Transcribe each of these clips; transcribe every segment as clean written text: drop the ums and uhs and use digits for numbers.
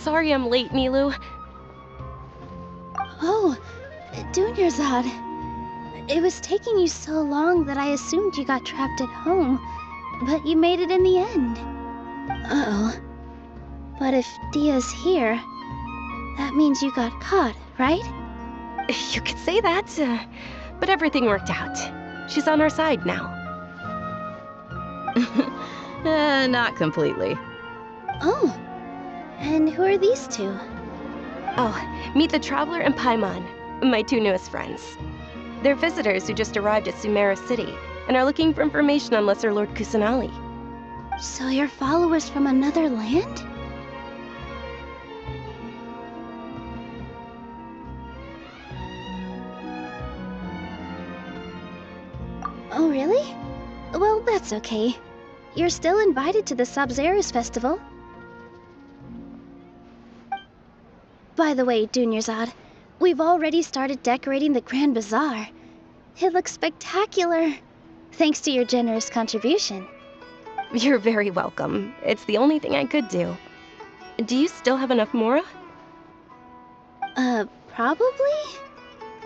Sorry I'm late, Milu. Oh, Dunyarzad. It was taking you so long that I assumed you got trapped at home, but you made it in the end. Uh-oh. But if Dia's here, that means you got caught, right? You could say that, but everything worked out. She's on our side now. Not completely. Oh, and who are these two? Oh, meet the Traveler and Paimon, my two newest friends. They're visitors who just arrived at Sumeru City and are looking for information on Lesser Lord Kusanali. So you're followers from another land? Oh, really? Well, that's okay. You're still invited to the Sabzeruz Festival. By the way, Dunyarzad, we've already started decorating the Grand Bazaar. It looks spectacular, thanks to your generous contribution. You're very welcome. It's the only thing I could do. Do you still have enough Mora? Probably?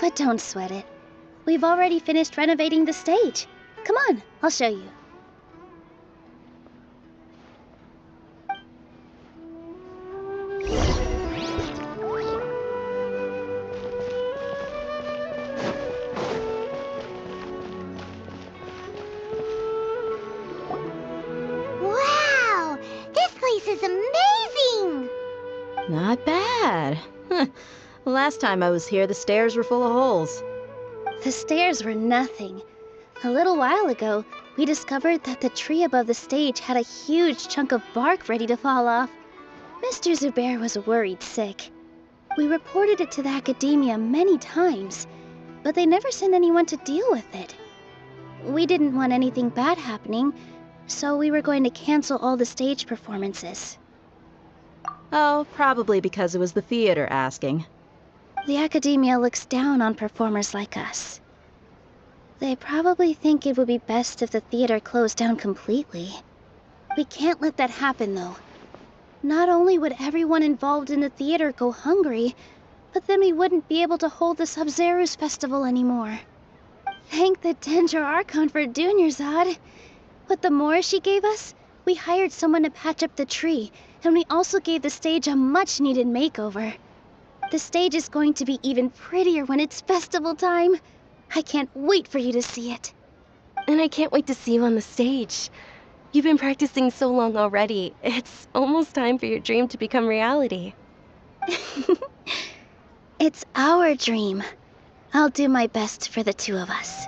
But don't sweat it. We've already finished renovating the stage. Come on, I'll show you. Wow! This place is amazing! Not bad. Last time I was here, the stairs were full of holes. The stairs were nothing. A little while ago, we discovered that the tree above the stage had a huge chunk of bark ready to fall off. Mr. Zubair was worried sick. We reported it to the academia many times, but they never sent anyone to deal with it. We didn't want anything bad happening, so we were going to cancel all the stage performances. Oh, probably because it was the theater asking. The academia looks down on performers like us. They probably think it would be best if the theater closed down completely. We can't let that happen, though. Not only would everyone involved in the theater go hungry, but then we wouldn't be able to hold the Sabzeruz Festival anymore. Thank the Dendra Archon for Dunyarzad. With the Mora she gave us, we hired someone to patch up the tree, and we also gave the stage a much-needed makeover. The stage is going to be even prettier when it's festival time. I can't wait for you to see it. And I can't wait to see you on the stage. You've been practicing so long already. It's almost time for your dream to become reality. It's our dream. I'll do my best for the two of us.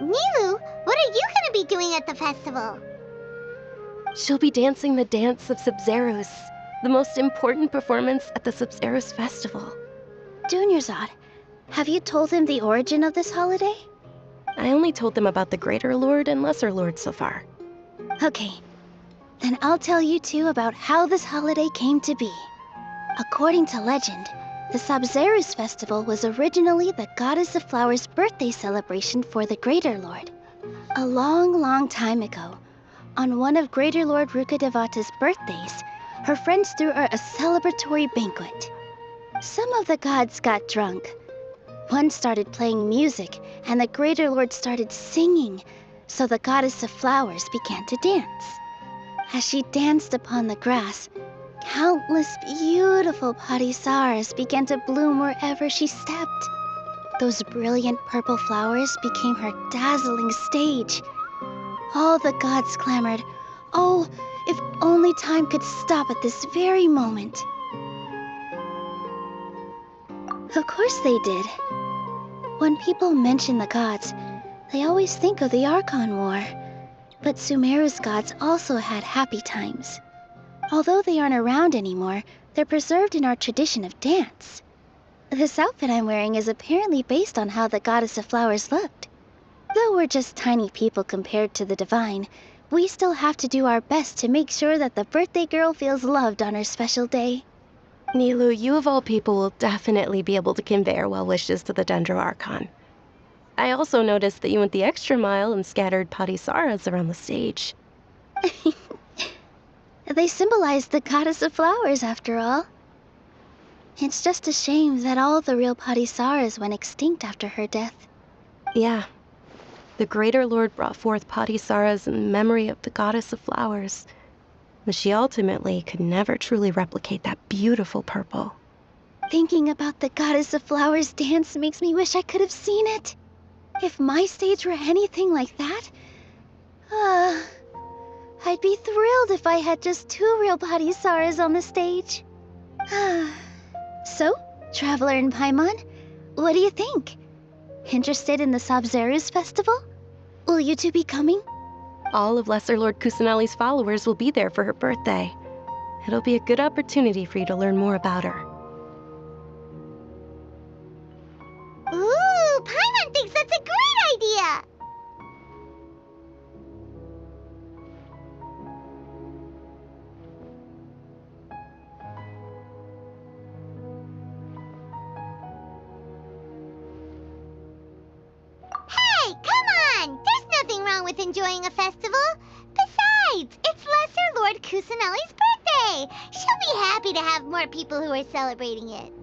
Milu, what are you gonna be doing at the festival? She'll be dancing the dance of Sabzeruz, the most important performance at the Sabzeruz Festival. Dunyarzad, have you told them the origin of this holiday? I only told them about the Greater Lord and Lesser Lord so far. Okay, then I'll tell you two about how this holiday came to be. According to legend, the Sabzeruz Festival was originally the Goddess of Flowers' birthday celebration for the Greater Lord. A long, long time ago, on one of Greater Lord Rukkhadevata's birthdays, her friends threw her a celebratory banquet. Some of the gods got drunk. One started playing music, and the Greater Lord started singing, so the Goddess of Flowers began to dance. As she danced upon the grass, countless beautiful parisaras began to bloom wherever she stepped. Those brilliant purple flowers became her dazzling stage. All the gods clamored, "Oh, if only time could stop at this very moment." Of course they did. When people mention the gods, they always think of the Archon War. But Sumeru's gods also had happy times. Although they aren't around anymore, they're preserved in our tradition of dance. This outfit I'm wearing is apparently based on how the Goddess of Flowers looked. Though we're just tiny people compared to the divine, we still have to do our best to make sure that the birthday girl feels loved on her special day. Nilu, you of all people will definitely be able to convey our well wishes to the Dendro Archon. I also noticed that you went the extra mile and scattered Patisaras around the stage. They symbolize the goddess of flowers, after all. It's just a shame that all the real Patisaras went extinct after her death. Yeah. The Greater Lord brought forth Patisaras in memory of the goddess of flowers, but she ultimately could never truly replicate that beautiful purple. Thinking about the goddess of flowers dance makes me wish I could have seen it. If my stage were anything like that, I'd be thrilled if I had just 2 real Patisaras on the stage. So, Traveler and Paimon, what do you think? Interested in the Sabzeruz festival? Will you two be coming? All of Lesser Lord Kusanali's followers will be there for her birthday. It'll be a good opportunity for you to learn more about her. Ooh, Paimon thinks that's a great idea! Hey, come on! There's nothing wrong with enjoying a festival. Besides, it's Lesser Lord Kusanali's birthday. She'll be happy to have more people who are celebrating it.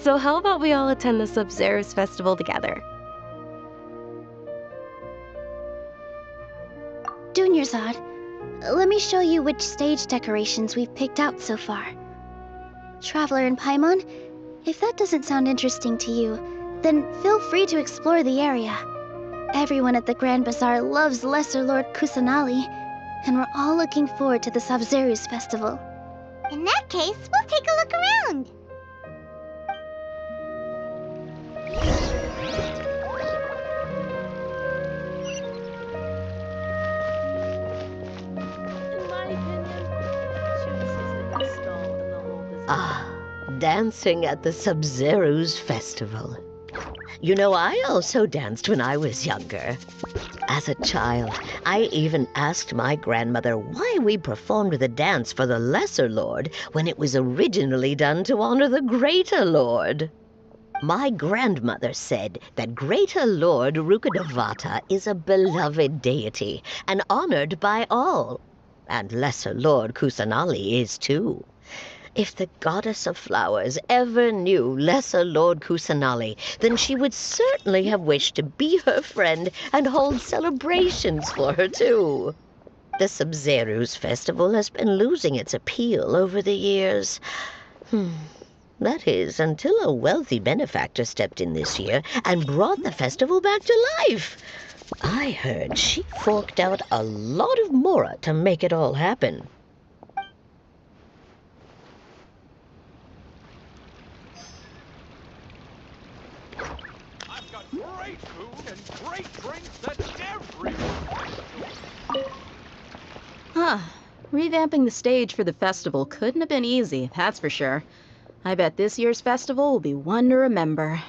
So how about we all attend the Sabzeruz festival together? Dunyarzad, let me show you which stage decorations we've picked out so far. Traveler and Paimon, if that doesn't sound interesting to you, then feel free to explore the area. Everyone at the Grand Bazaar loves Lesser Lord Kusanali, and we're all looking forward to the Sabzeruz festival. In that case, we'll take a look around. Dancing at the Sabzeruz festival. You know, I also danced when I was younger. As a child, I even asked my grandmother why we performed the dance for the Lesser Lord when it was originally done to honor the Greater Lord. My grandmother said that Greater Lord Rukkhadevata is a beloved deity and honored by all. And Lesser Lord Kusanali is too. If the goddess of flowers ever knew Lesser Lord Kusanali, then she would certainly have wished to be her friend and hold celebrations for her too. The Sabzeruz festival has been losing its appeal over the years. That is, until a wealthy benefactor stepped in this year and brought the festival back to life. I heard she forked out a lot of mora to make it all happen. I've got great food and great drinks that everyone. Revamping the stage for the festival couldn't have been easy, that's for sure. I bet this year's festival will be one to remember.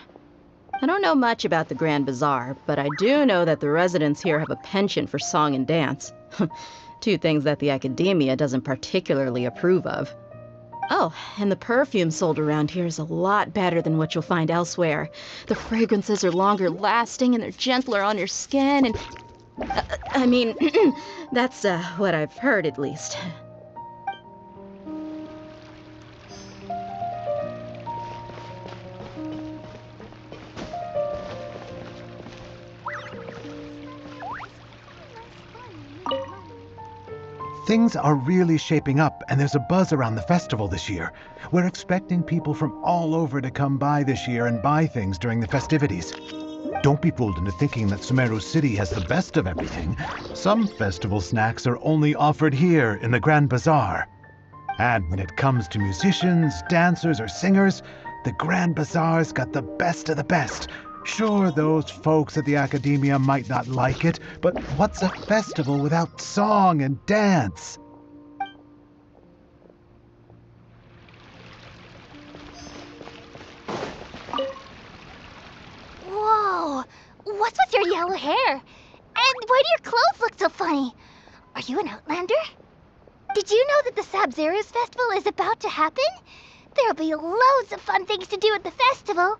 I don't know much about the Grand Bazaar, but I do know that the residents here have a penchant for song and dance. 2 things that the academia doesn't particularly approve of. Oh, and the perfume sold around here is a lot better than what you'll find elsewhere. The fragrances are longer lasting and they're gentler on your skin and... I mean, that's what I've heard at least. Things are really shaping up, and there's a buzz around the festival this year. We're expecting people from all over to come by this year and buy things during the festivities. Don't be fooled into thinking that Sumeru City has the best of everything. Some festival snacks are only offered here in the Grand Bazaar. And when it comes to musicians, dancers, or singers, the Grand Bazaar's got the best of the best. Sure, those folks at the academia might not like it, but what's a festival without song and dance? Whoa! What's with your yellow hair? And why do your clothes look so funny? Are you an outlander? Did you know that the Sabzeruz Festival is about to happen? There'll be loads of fun things to do at the festival.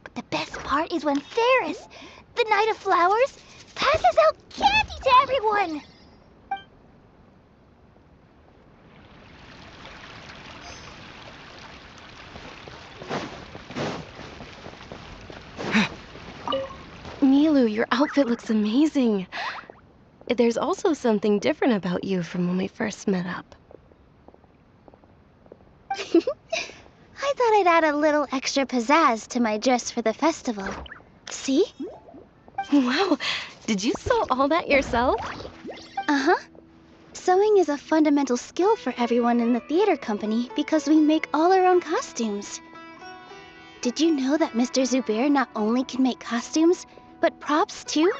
But the best part is when Ferris, the Knight of Flowers, passes out candy to everyone. Nilu, your outfit looks amazing. There's also something different about you from when we first met up. I thought I'd add a little extra pizzazz to my dress for the festival. See? Wow, did you sew all that yourself? Uh-huh. Sewing is a fundamental skill for everyone in the theater company because we make all our own costumes. Did you know that Mr. Zubair not only can make costumes, but props too?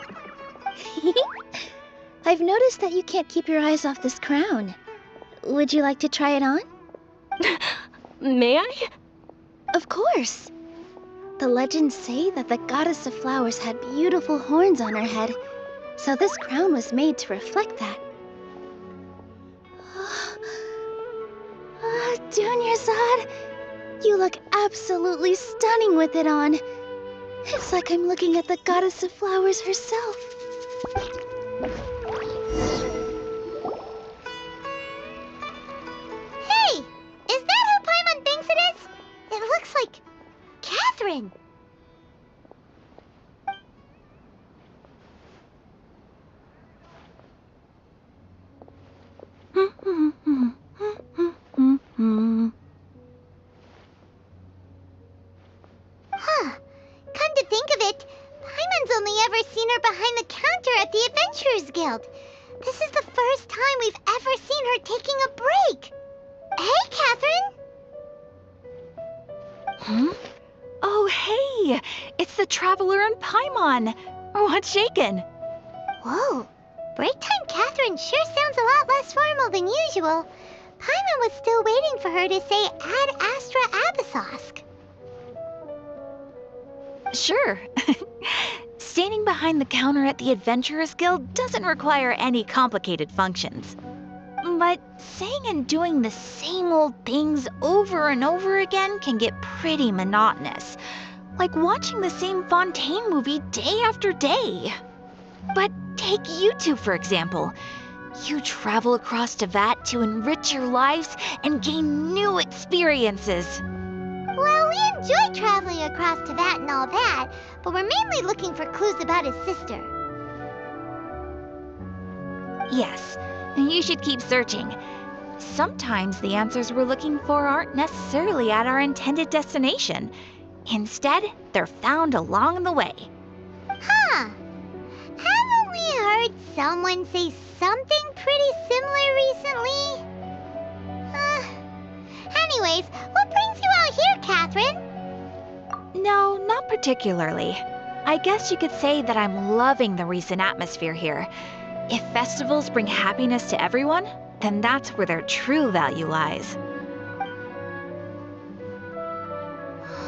I've noticed that you can't keep your eyes off this crown. Would you like to try it on? May I? Of course. The legends say that the Goddess of Flowers had beautiful horns on her head, so this crown was made to reflect that. Dunyarzad, you look absolutely stunning with it on. It's like I'm looking at the Goddess of Flowers herself. Hey! Is that who Paimon thinks it is? It looks like Catherine. Huh. Come to think of it, Paimon's only ever seen her behind the counter at the Adventurers Guild. This is the first time we've ever seen her taking a break. Hey, Catherine! Huh? Oh, hey! It's the Traveler and Paimon! What's shaken? Whoa. Break time Catherine sure sounds a lot less formal than usual. Paimon was still waiting for her to say Ad Astra Abyssosque. Sure. Standing behind the counter at the Adventurers Guild doesn't require any complicated functions. But saying and doing the same old things over and over again can get pretty monotonous. Like watching the same Fontaine movie day after day. But take you two, for example. You travel across Tevat to enrich your lives and gain new experiences. Well, we enjoy traveling across Tevat and all that, but we're mainly looking for clues about his sister. Yes, you should keep searching. Sometimes the answers we're looking for aren't necessarily at our intended destination. Instead, they're found along the way. Huh. Haven't we heard someone say something pretty similar recently? Anyways, what brings you out here, Catherine? No, not particularly. I guess you could say that I'm loving the recent atmosphere here. If festivals bring happiness to everyone, then that's where their true value lies.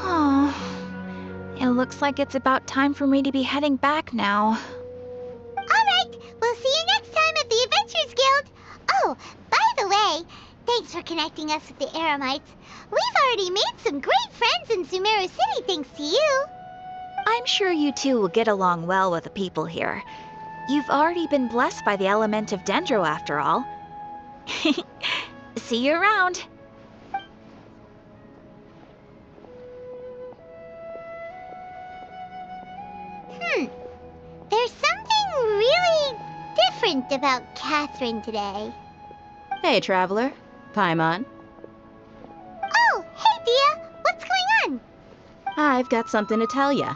Oh, it looks like it's about time for me to be heading back now. Alright, we'll see you next time at the Adventurers Guild. Oh, by the way, thanks for connecting us with the Eremites. We've already made some great friends in Sumeru City thanks to you. I'm sure you two will get along well with the people here. You've already been blessed by the element of Dendro after all. See you around. There's something really different about Catherine today. Hey, Traveler. Paimon. Oh, hey, Dia. What's going on? I've got something to tell ya.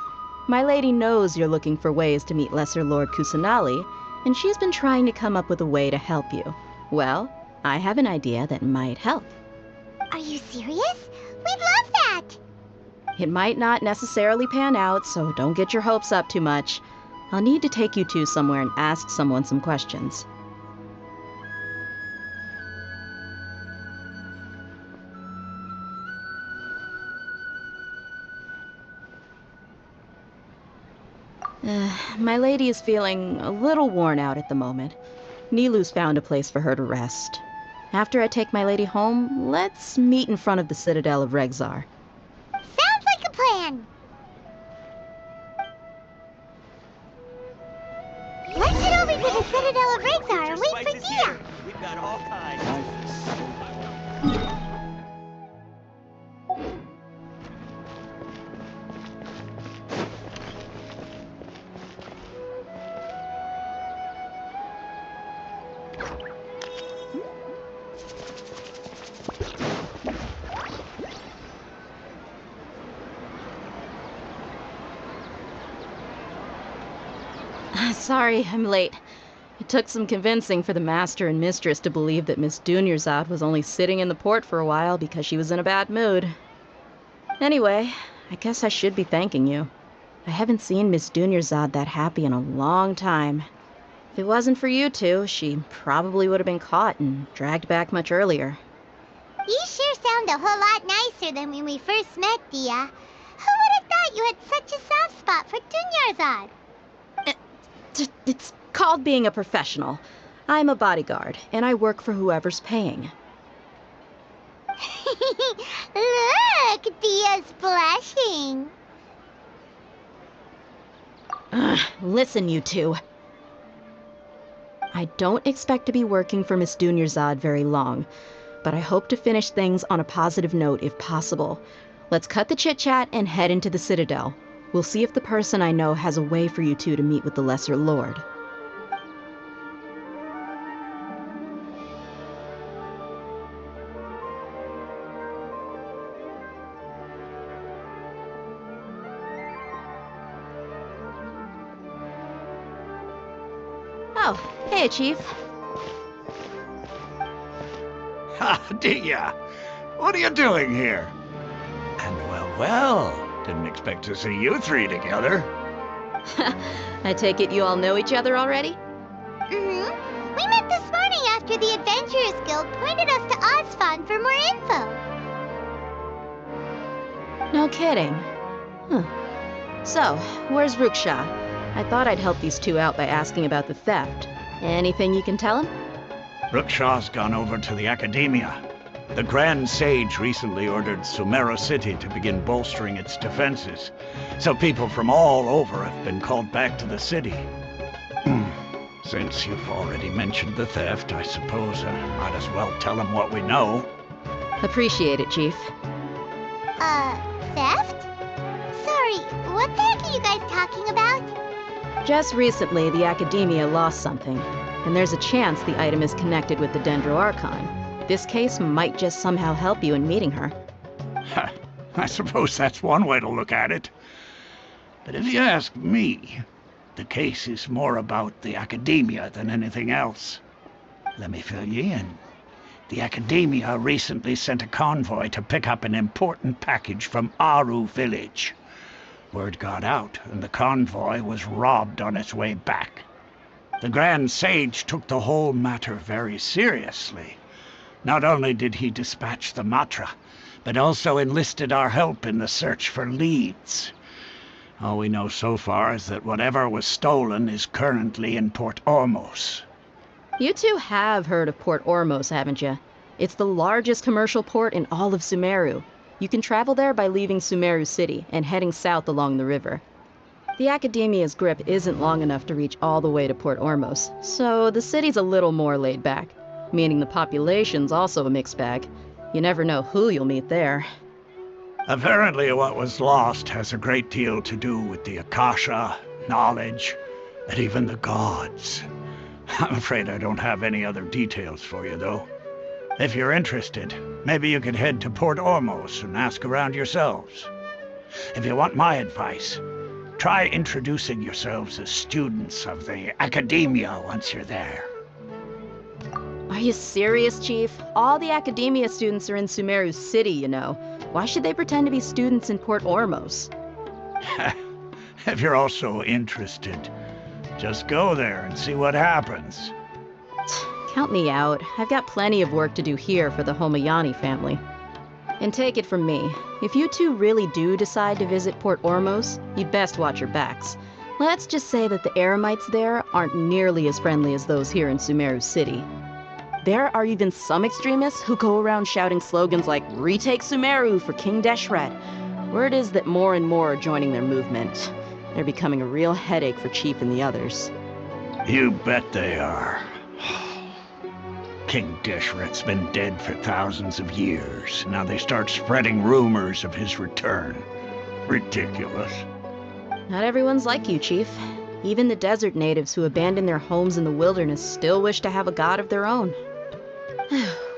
My lady knows you're looking for ways to meet Lesser Lord Kusanali, and she's been trying to come up with a way to help you. Well, I have an idea that might help. Are you serious? We'd love that. It might not necessarily pan out, so don't get your hopes up too much. I'll need to take you two somewhere and ask someone some questions. My lady is feeling a little worn out at the moment. Nilu's found a place for her to rest. After I take my lady home, let's meet in front of the Citadel of Regzar. Sounds like a plan. Let's head over to the Citadel of Regzar and wait for Dia. We've got all kinds. Sorry, I'm late. It took some convincing for the master and mistress to believe that Miss Dunyarzad was only sitting in the port for a while because she was in a bad mood. Anyway, I guess I should be thanking you. I haven't seen Miss Dunyarzad that happy in a long time. If it wasn't for you two, she probably would have been caught and dragged back much earlier. You sure sound a whole lot nicer than when we first met, Dia. Who would have thought you had such a soft spot for Dunyarzad? It's called being a professional. I'm a bodyguard, and I work for whoever's paying. Look, Dia's blushing. Listen, you two. I don't expect to be working for Miss Dunyarzad very long, but I hope to finish things on a positive note if possible. Let's cut the chit-chat and head into the Citadel. We'll see if the person I know has a way for you two to meet with the Lesser Lord. Oh, hey, Chief. Ha, Dia! What are you doing here? And well, didn't expect to see you three together. I take it you all know each other already? Mm-hmm. We met this morning after the Adventurers Guild pointed us to Ozfon for more info. No kidding. Huh. So, where's Ruksha? I thought I'd help these two out by asking about the theft. Anything you can tell him? Ruksha's gone over to the Academia. The Grand Sage recently ordered Sumeru City to begin bolstering its defenses, so people from all over have been called back to the city. Since you've already mentioned the theft, I suppose I might as well tell them what we know. Appreciate it, Chief. Theft? Sorry, what the heck are you guys talking about? Just recently, the Academia lost something, and there's a chance the item is connected with the Dendro Archon. This case might just somehow help you in meeting her. I suppose that's one way to look at it. But if you ask me, the case is more about the Academia than anything else. Let me fill you in. The Academia recently sent a convoy to pick up an important package from Aru village. Word got out, and the convoy was robbed on its way back. The Grand Sage took the whole matter very seriously. Not only did he dispatch the Matra, but also enlisted our help in the search for leads. All we know so far is that whatever was stolen is currently in Port Ormos. You two have heard of Port Ormos, haven't you? It's the largest commercial port in all of Sumeru. You can travel there by leaving Sumeru City and heading south along the river. The Academia's grip isn't long enough to reach all the way to Port Ormos, so the city's a little more laid back, meaning the population's also a mixed bag. You never know who you'll meet there. Apparently what was lost has a great deal to do with the Akasha, knowledge, and even the gods. I'm afraid I don't have any other details for you, though. If you're interested, maybe you could head to Port Ormos and ask around yourselves. If you want my advice, try introducing yourselves as students of the Academia once you're there. Are you serious, Chief? All the Academia students are in Sumeru City, you know. Why should they pretend to be students in Port Ormos? If you're also interested, just go there and see what happens. Count me out. I've got plenty of work to do here for the Homayani family. And take it from me, if you two really do decide to visit Port Ormos, you'd best watch your backs. Let's just say that the Eremites there aren't nearly as friendly as those here in Sumeru City. There are even some extremists who go around shouting slogans like, "Retake Sumeru for King Deshret." Word is that more and more are joining their movement. They're becoming a real headache for Chief and the others. You bet they are. King Deshret's been dead for thousands of years. Now they start spreading rumors of his return. Ridiculous. Not everyone's like you, Chief. Even the desert natives who abandoned their homes in the wilderness still wish to have a god of their own.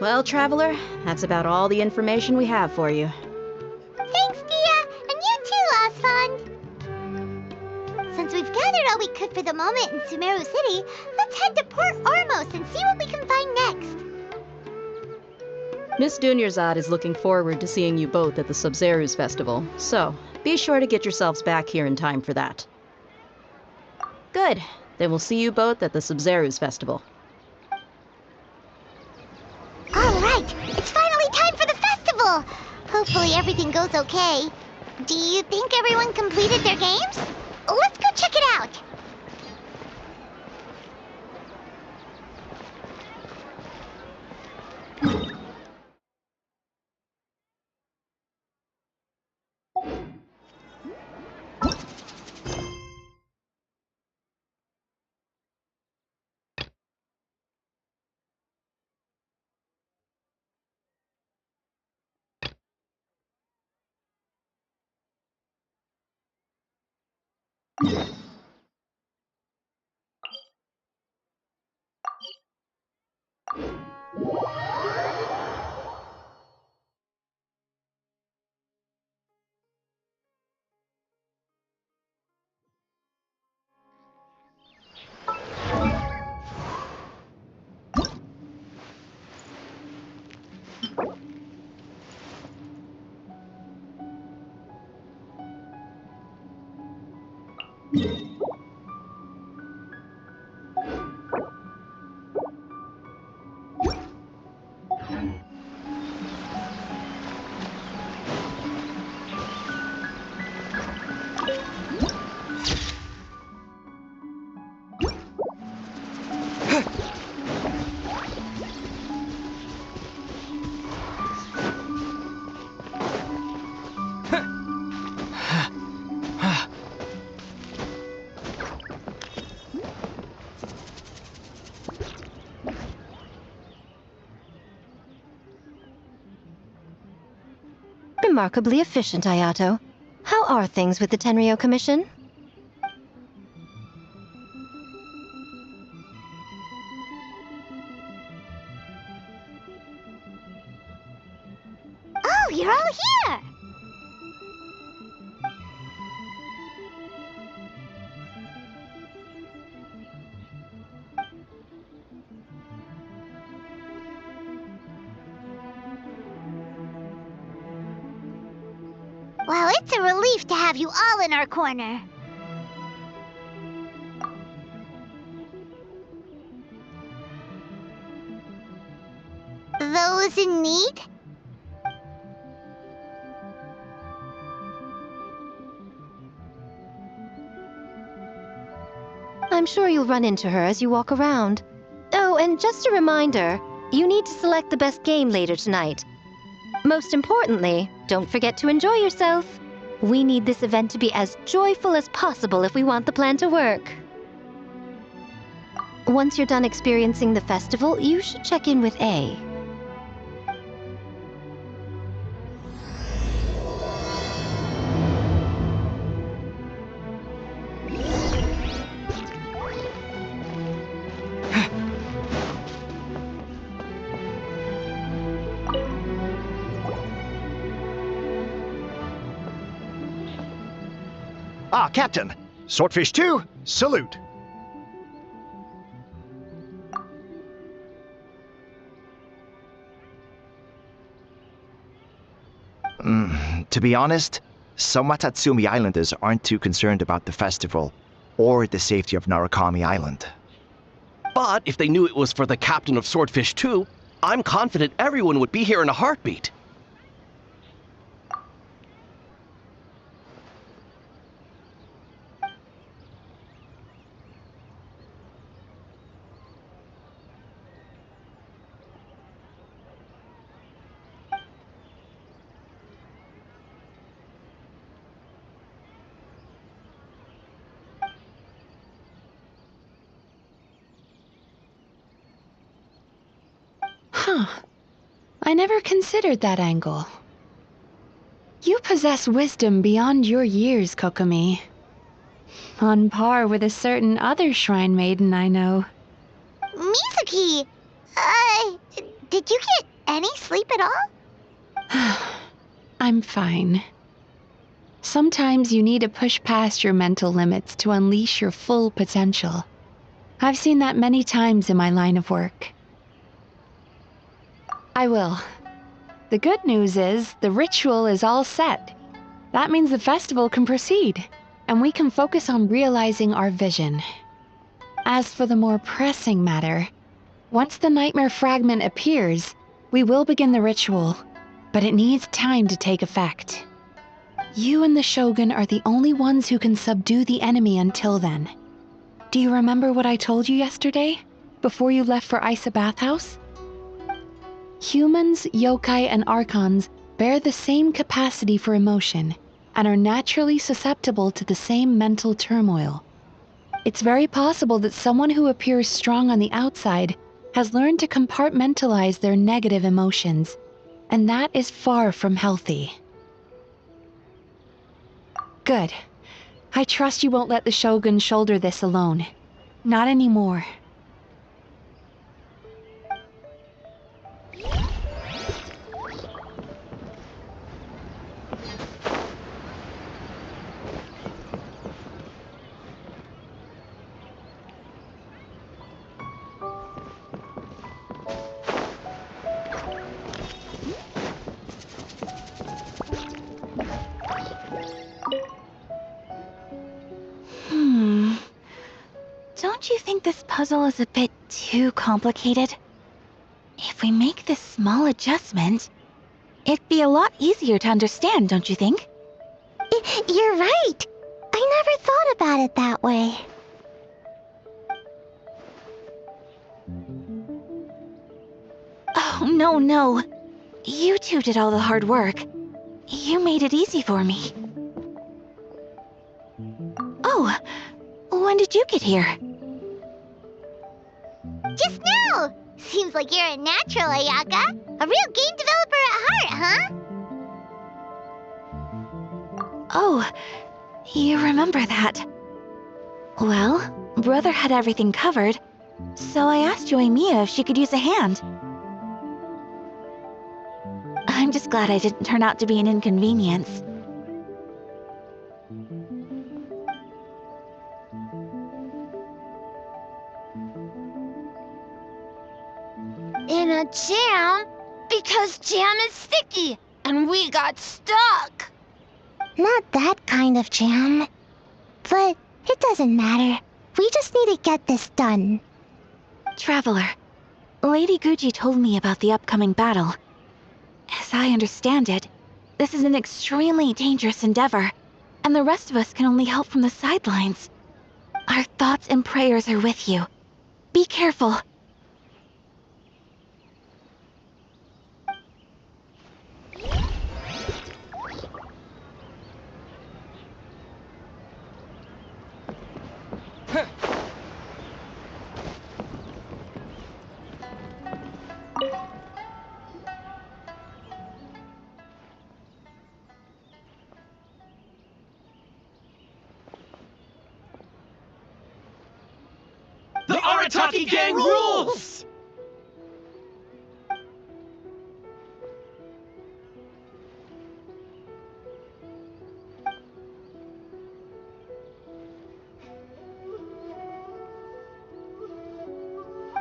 Well, Traveler, that's about all the information we have for you. Thanks, Dia, and you too, Osfond. Since we've gathered all we could for the moment in Sumeru City, let's head to Port Ormos and see what we can find next. Miss Dunyarzad is looking forward to seeing you both at the Sub-Zerus Festival, so be sure to get yourselves back here in time for that. Good. Then we'll see you both at the Sub-Zerus Festival. All right, it's finally time for the festival. Hopefully everything goes okay. Do you think everyone completed their games? Let's go check it out. Remarkably efficient, Ayato. How are things with the Tenryo Commission? Oh, you're all here! Well, it's a relief to have you all in our corner. Those in need? I'm sure you'll run into her as you walk around. Oh, and just a reminder, you need to select the best game later tonight. Most importantly, don't forget to enjoy yourself. We need this event to be as joyful as possible if we want the plan to work. Once you're done experiencing the festival, you should check in with A. Ah, Captain! Swordfish 2, salute! To be honest, some Watatsumi Islanders aren't too concerned about the festival or the safety of Narukami Island. But if they knew it was for the captain of Swordfish 2, I'm confident everyone would be here in a heartbeat. Huh. I never considered that angle. You possess wisdom beyond your years, Kokomi. On par with a certain other shrine maiden I know. Mizuki! Did you get any sleep at all? I'm fine. Sometimes you need to push past your mental limits to unleash your full potential. I've seen that many times in my line of work. I will. The good news is the ritual is all set. That means the festival can proceed, and we can focus on realizing our vision. As for the more pressing matter, once the nightmare fragment appears, we will begin the ritual, but it needs time to take effect. You and the Shogun are the only ones who can subdue the enemy until then. Do you remember what I told you yesterday, before you left for Isa Bathhouse? Humans, yokai, and archons bear the same capacity for emotion, and are naturally susceptible to the same mental turmoil. It's very possible that someone who appears strong on the outside has learned to compartmentalize their negative emotions, and that is far from healthy. Good. I trust you won't let the Shogun shoulder this alone. Not anymore. Don't you think this puzzle is a bit too complicated? If we make this small adjustment, it'd be a lot easier to understand, don't you think? You're right. I never thought about it that way. Oh, no. You two did all the hard work. You made it easy for me. Oh, when did you get here? Just now! Seems like you're a natural, Ayaka. A real game developer at heart, huh? Oh, you remember that. Well, Brother had everything covered, so I asked Yoimiya if she could use a hand. I'm just glad I didn't turn out to be an inconvenience. In a jam? Because jam is sticky, and we got stuck. Not that kind of jam. But it doesn't matter. We just need to get this done. Traveler, Lady Guji told me about the upcoming battle. As I understand it, this is an extremely dangerous endeavor, and the rest of us can only help from the sidelines. Our thoughts and prayers are with you. Be careful. The Arataki gang rules!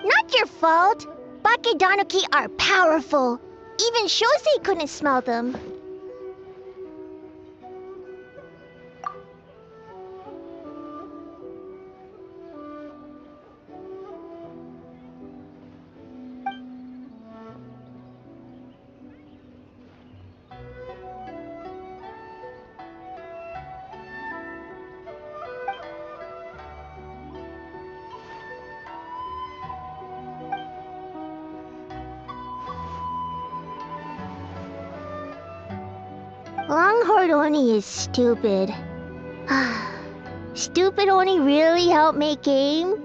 Not your fault. Bakedanuki are powerful. Even Shosei couldn't smell them. Longhorn Oni is stupid. Stupid Oni really helped make game?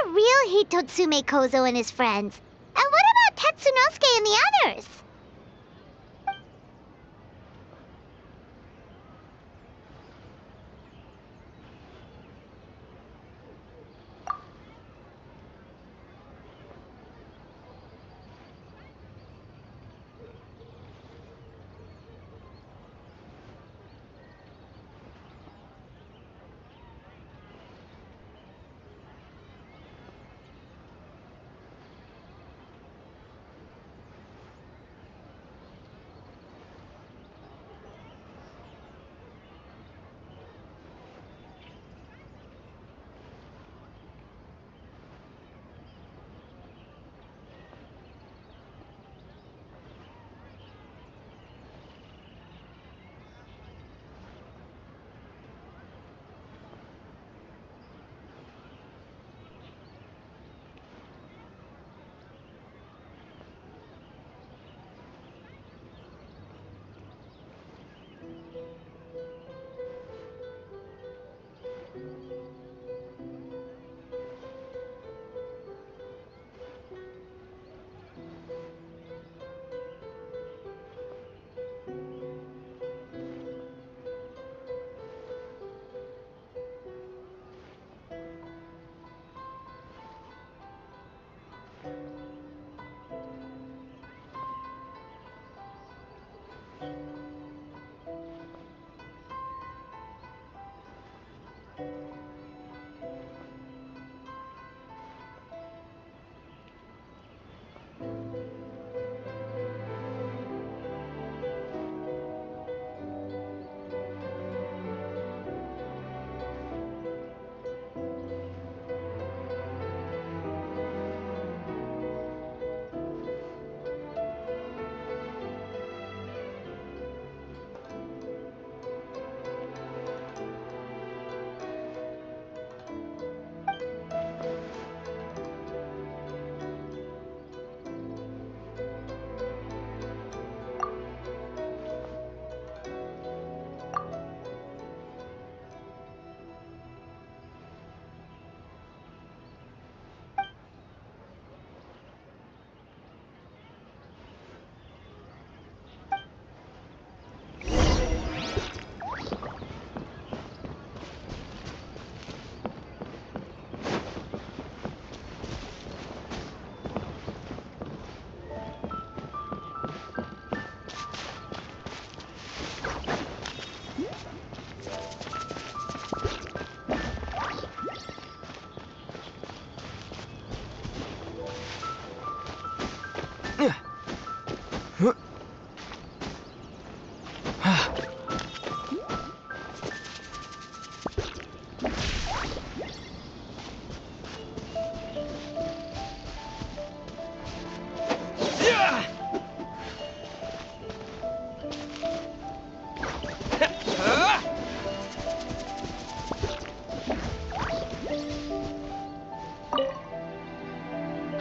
I real hate Totsume Kozo and his friends. And what about Tetsunosuke and the others?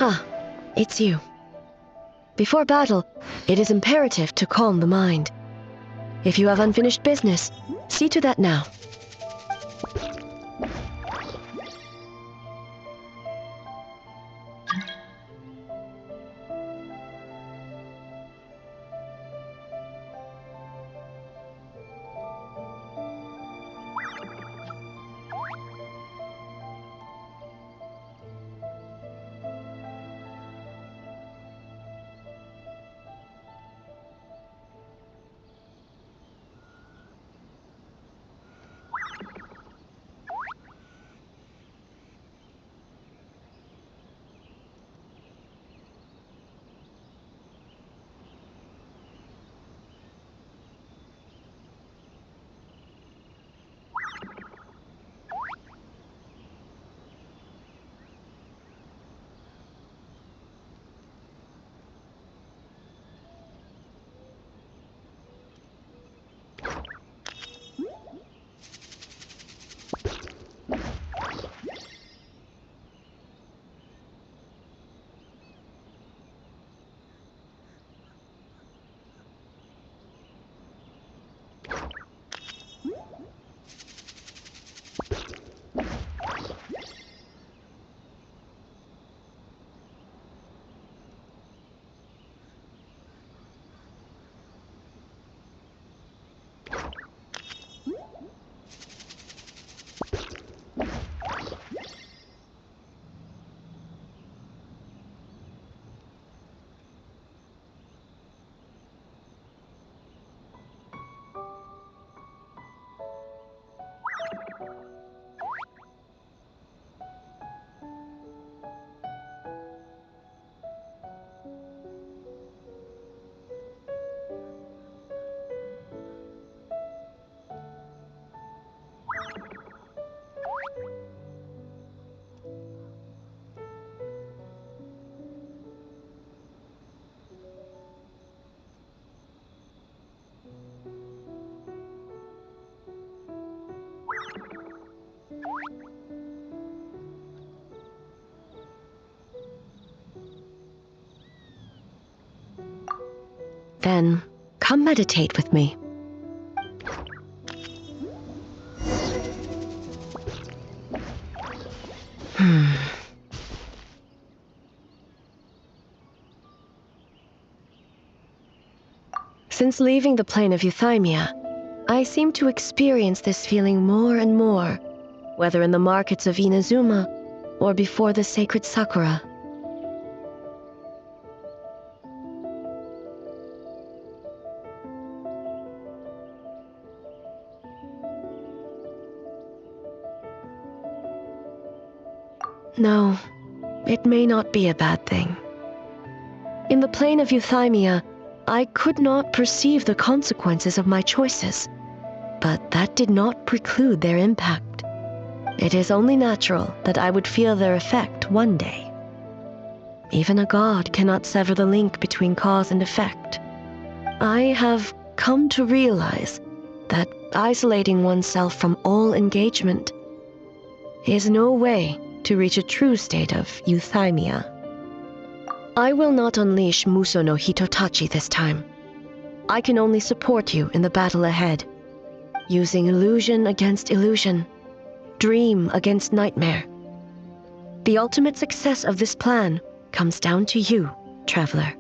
Ah, it's you. Before battle, it is imperative to calm the mind. If you have unfinished business, see to that now. Then, come meditate with me. Since leaving the plane of Euthymia, I seem to experience this feeling more and more, whether in the markets of Inazuma or before the sacred Sakura. No, it may not be a bad thing. In the plane of Euthymia, I could not perceive the consequences of my choices, but that did not preclude their impact. It is only natural that I would feel their effect one day. Even a god cannot sever the link between cause and effect. I have come to realize that isolating oneself from all engagement is no way to reach a true state of euthymia. I will not unleash Muso no Hitotachi this time. I can only support you in the battle ahead, using illusion against illusion, dream against nightmare. The ultimate success of this plan comes down to you, traveler.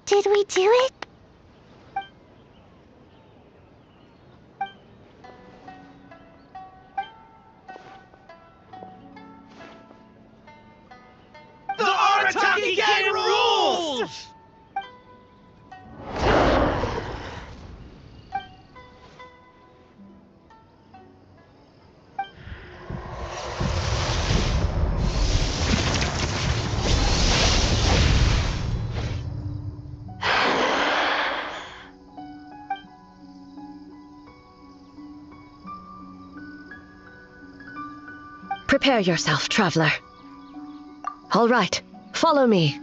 Did we do it? The Arataki gang rules! Prepare yourself, traveler. All right, follow me.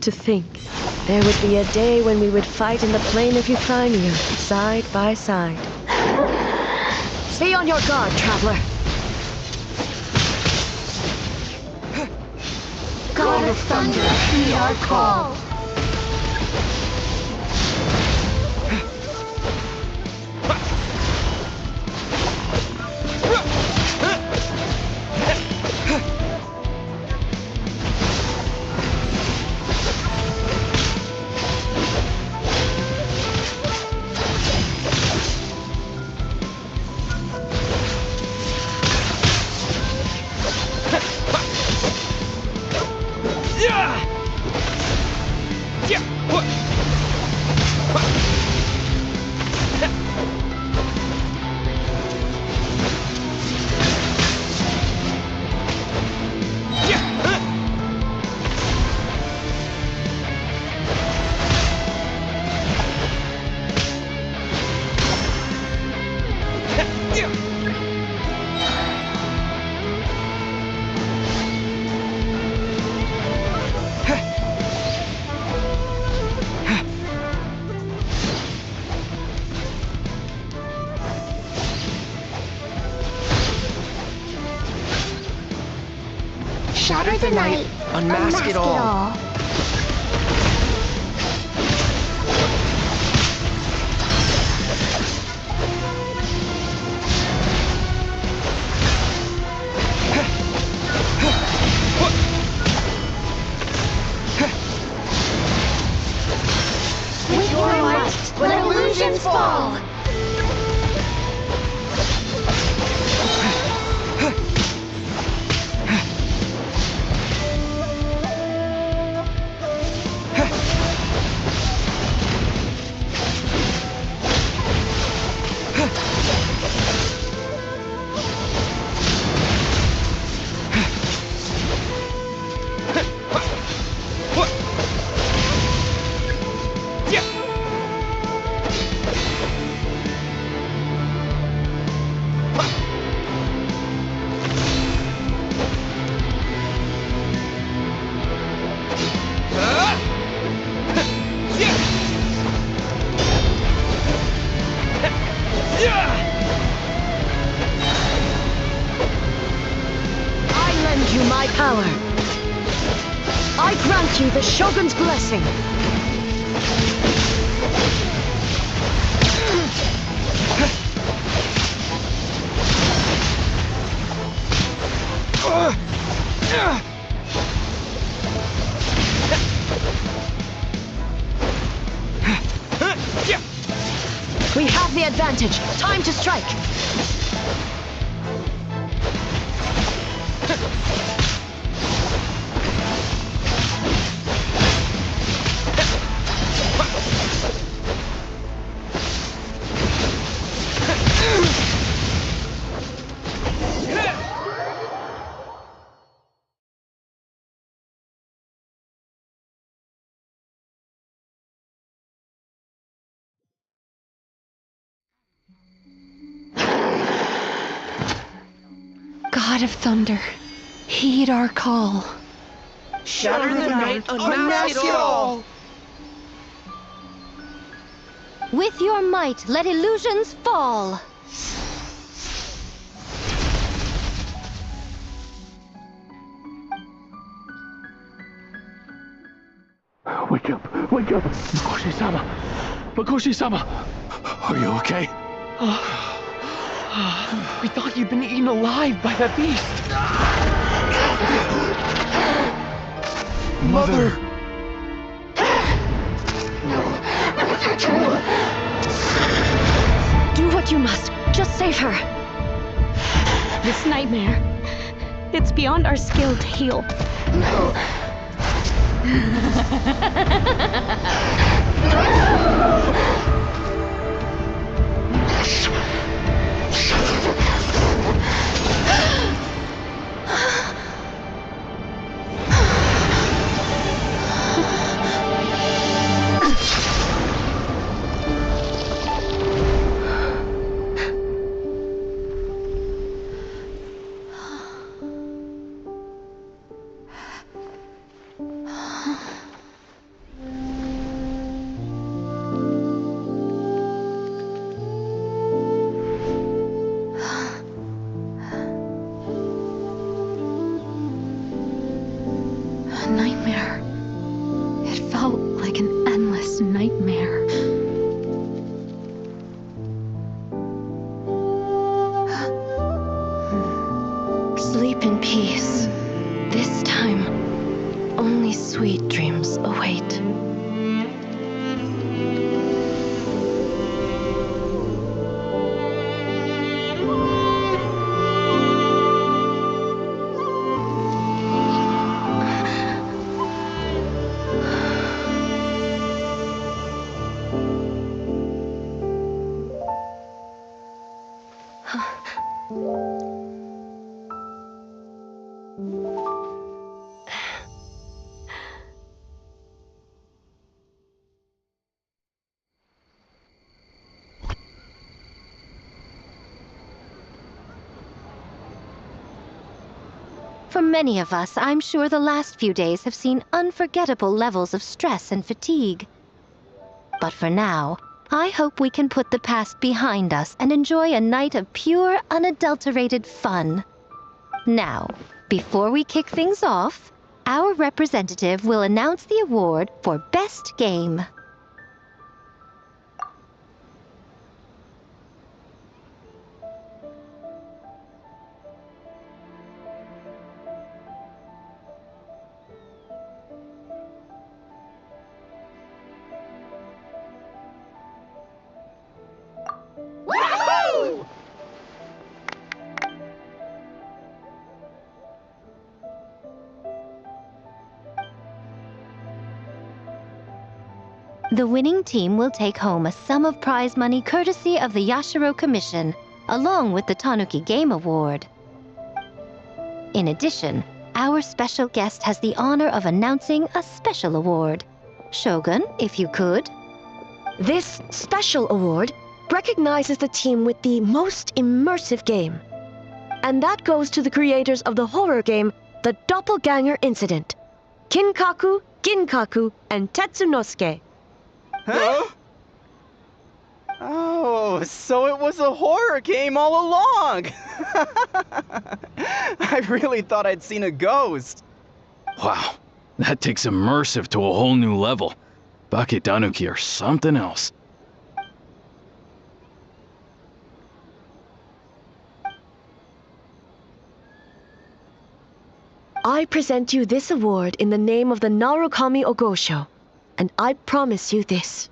To think, there would be a day when we would fight in the plain of Euthymia, side by side. Stay on your guard, traveler. God of Thunder, heed our call. Shatter the night, unmask it all. With your might, let illusions fall! I lend you my power. I grant you the Shogun's blessing. We have the advantage. Time to strike. God of Thunder, heed our call. Shatter the night, unmask it all! With your might, let illusions fall! Wake up! Wake up! Makoshi-sama! Makoshi-sama! Are you okay? We thought you'd been eaten alive by that beast. Mother! Do what you must. Just save her. This nightmare, it's beyond our skill to heal. No. A nightmare. It felt like an endless nightmare. Sleep in peace. This time, only sweet dreams await. For many of us, I'm sure the last few days have seen unforgettable levels of stress and fatigue. But for now, I hope we can put the past behind us and enjoy a night of pure, unadulterated fun. Now, Before we kick things off, our representative will announce the award for Best Game. Woohoo! The winning team will take home a sum of prize money courtesy of the Yashiro Commission, along with the Tanuki Game Award. In addition, our special guest has the honor of announcing a special award. Shogun, if you could. This special award recognizes the team with the most immersive game. And that goes to the creators of the horror game, The Doppelganger Incident. Kinkaku, Ginkaku, and Tetsunosuke. Huh? Oh, so it was a horror game all along! I really thought I'd seen a ghost. Wow, that takes immersive to a whole new level. Baketanuki are something else. I present you this award in the name of the Narukami Ogosho, and I promise you this.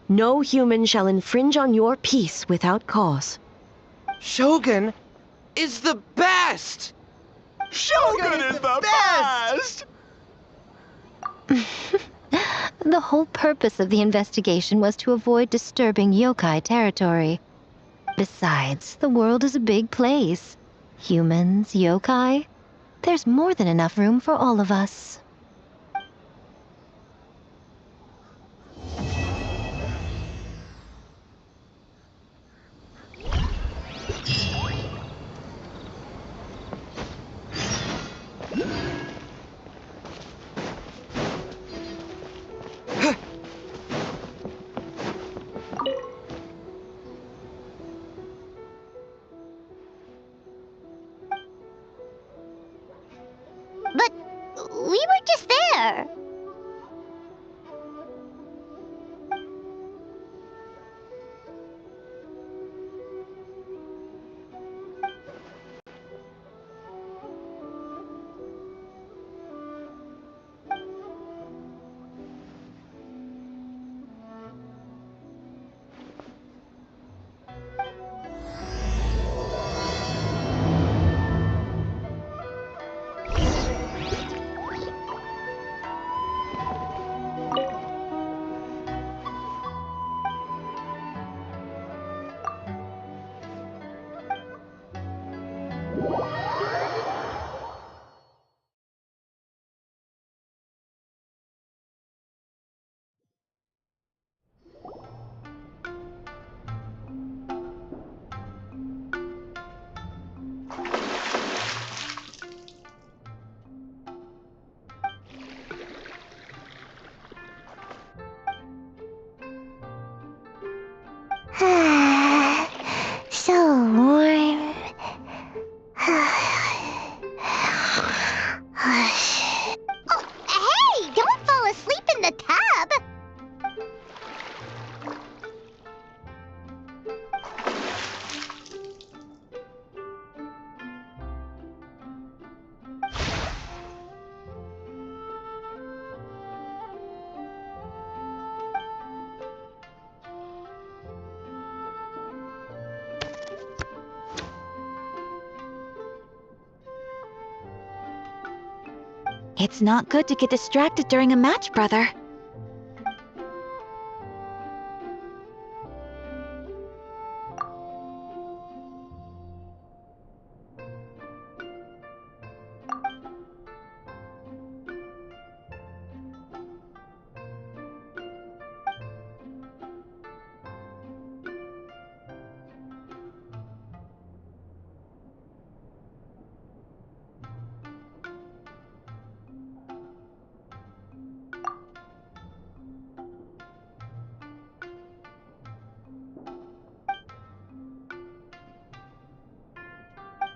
No human shall infringe on your peace without cause. Shogun is the best! Shogun is the best! The whole purpose of the investigation was to avoid disturbing yokai territory. Besides, the world is a big place. Humans, yokai, there's more than enough room for all of us. But we were just there. So warm. Oh, hey! Don't fall asleep in the tub! It's not good to get distracted during a match, brother.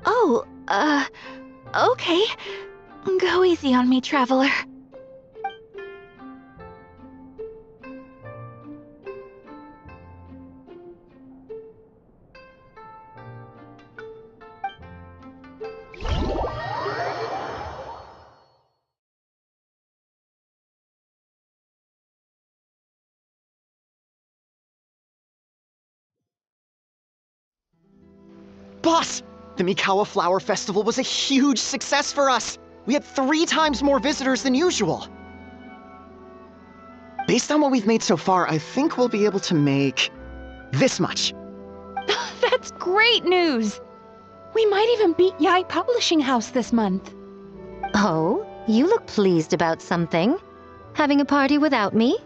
Oh, Okay. Go easy on me, traveler. Boss! The Mikawa Flower Festival was a huge success for us! We had 3 times more visitors than usual! Based on what we've made so far, I think we'll be able to make... this much. That's great news! We might even beat Yai Publishing House this month. Oh, you look pleased about something. Having a party without me?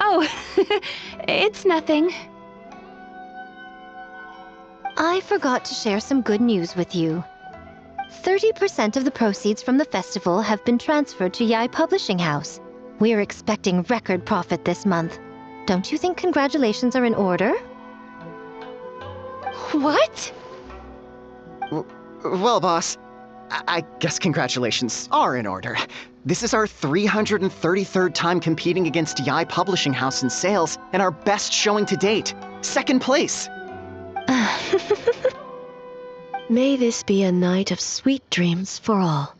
Oh, it's nothing. I forgot to share some good news with you. 30% of the proceeds from the festival have been transferred to Yai Publishing House. We are expecting record profit this month. Don't you think congratulations are in order? What? Well, boss, I guess congratulations are in order. This is our 333rd time competing against Yai Publishing House in sales, and our best showing to date. 2nd place! May this be a night of sweet dreams for all.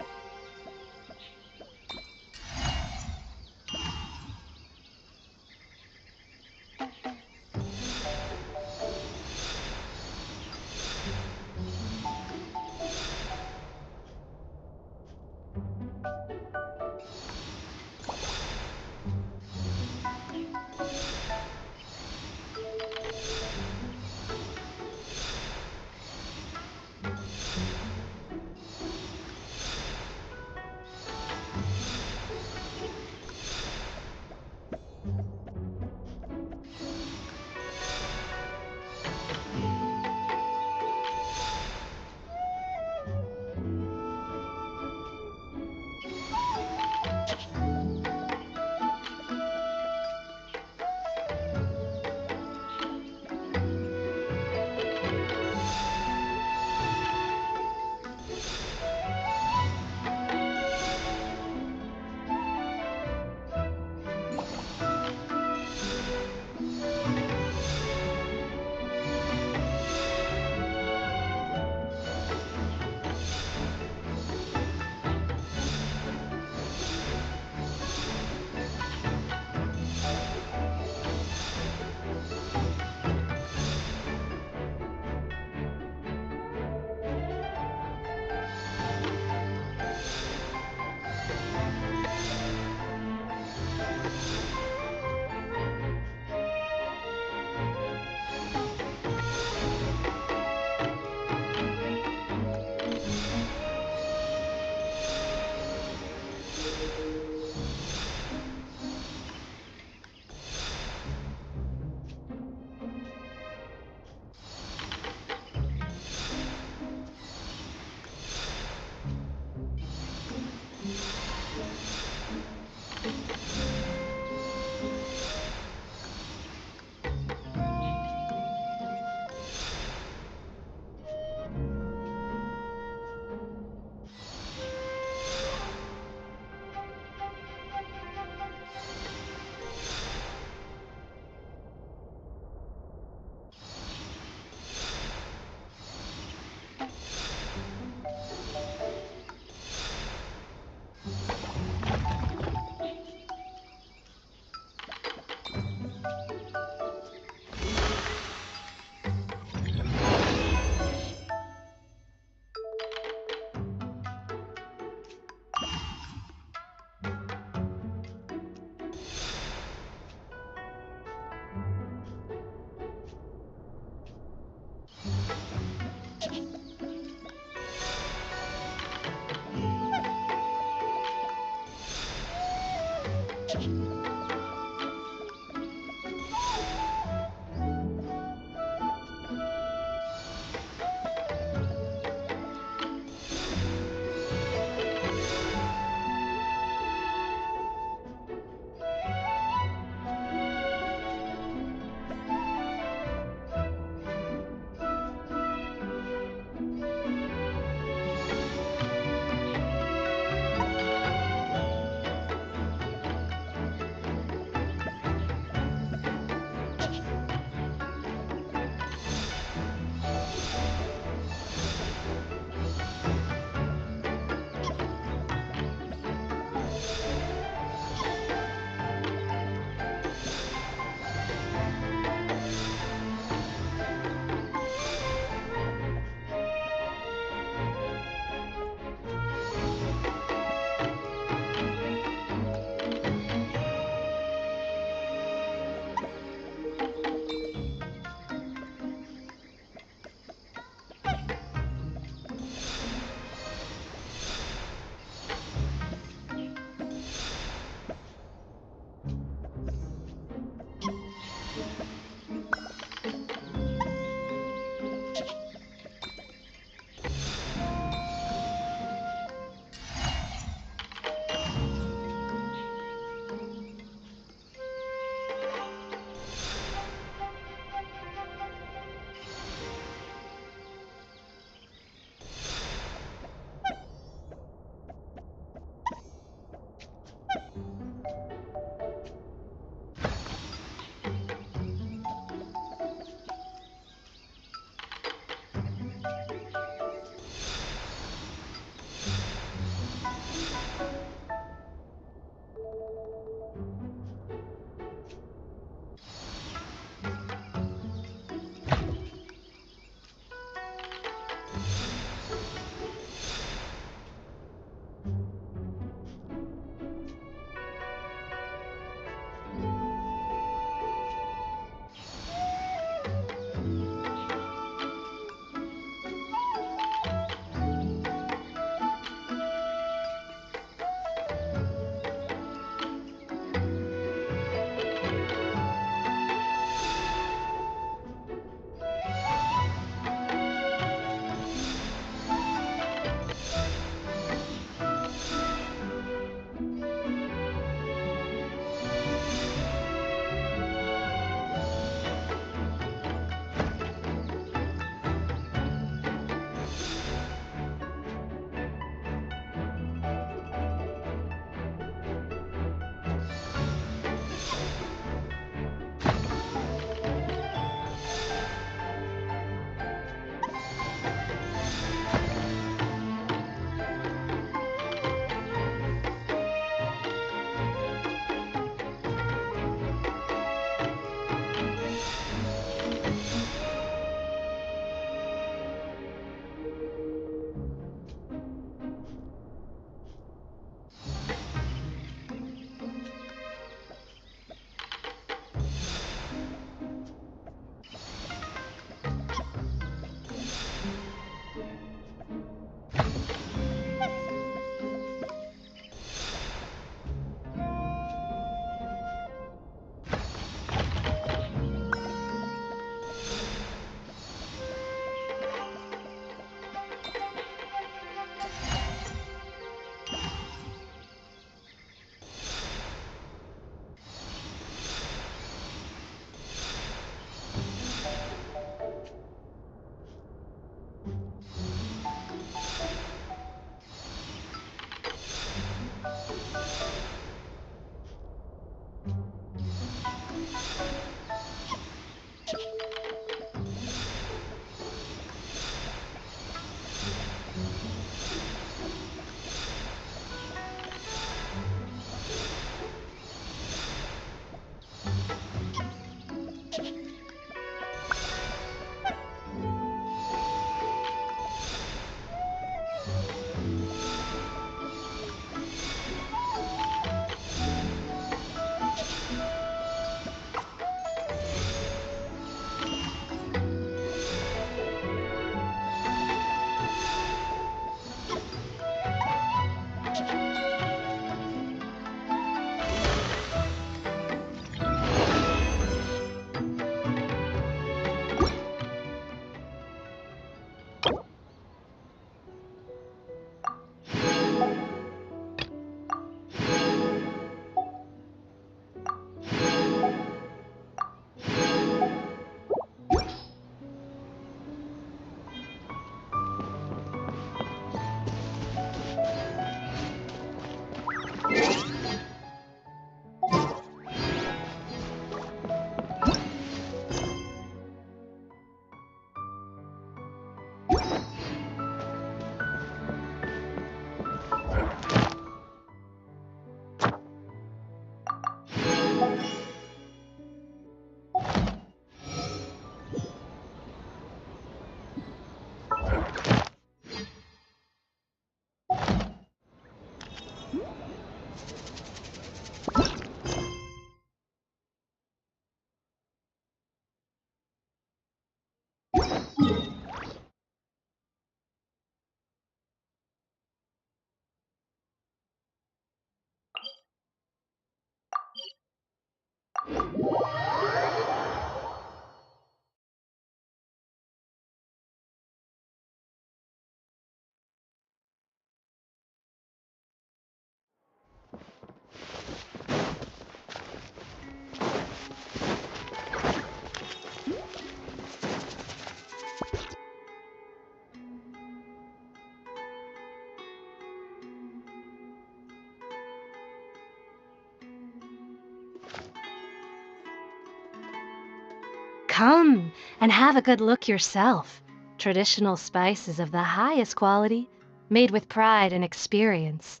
Come and have a good look yourself. Traditional spices of the highest quality, made with pride and experience.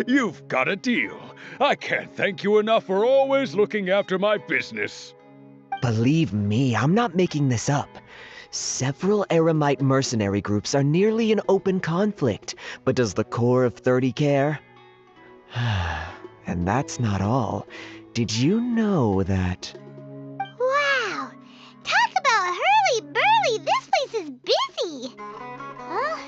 You've got a deal. I can't thank you enough for always looking after my business. Believe me, I'm not making this up. Several Eremite mercenary groups are nearly in open conflict, but does the core of 30 care? And that's not all. Did you know that... Wow! Talk about hurly-burly! This place is busy! Well,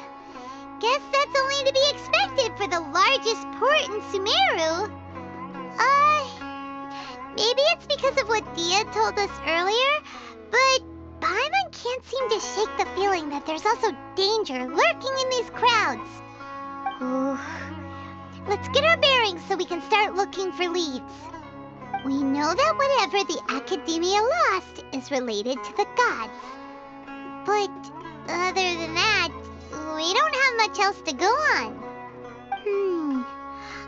guess that's only to be expected for the largest port in Sumeru. Maybe it's because of what Dia told us earlier, but Paimon can't seem to shake the feeling that there's also danger lurking in these crowds. Ooh. Let's get our bearings so we can start looking for leads. We know that whatever the Academia lost is related to the gods. But other than that, we don't have much else to go on.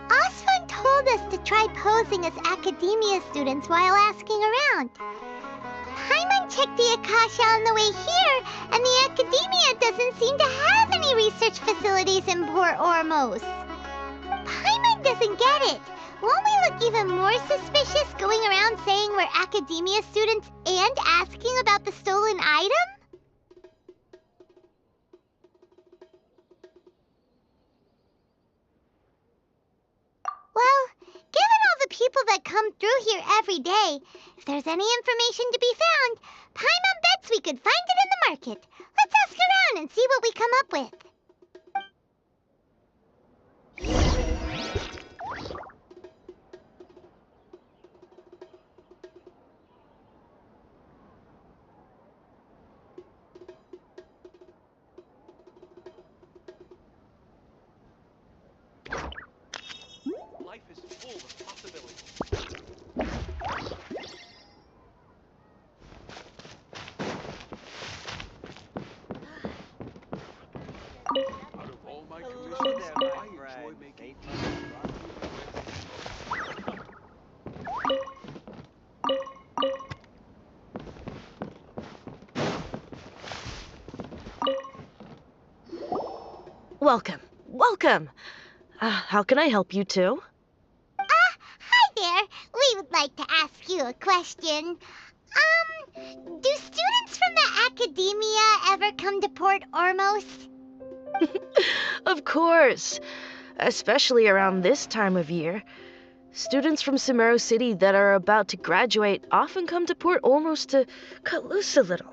Osfun told us to try posing as Academia students while asking around. Paimon checked the Akasha on the way here, and the Academia doesn't seem to have any research facilities in Port Ormos. Paimon doesn't get it. Won't we look even more suspicious going around saying we're Academia students and asking about the stolen item? Well, given all the people that come through here every day, if there's any information to be found, Paimon bets we could find it in the market. Let's ask around and see what we come up with. Life is full of possibilities. Out of all my commissions, I enjoy making Welcome. Welcome. How can I help you two? Hi there. We would like to ask you a question. Do students from the Academia ever come to Port Ormos? Of course. Especially around this time of year. Students from Sumeru City that are about to graduate often come to Port Ormos to cut loose a little.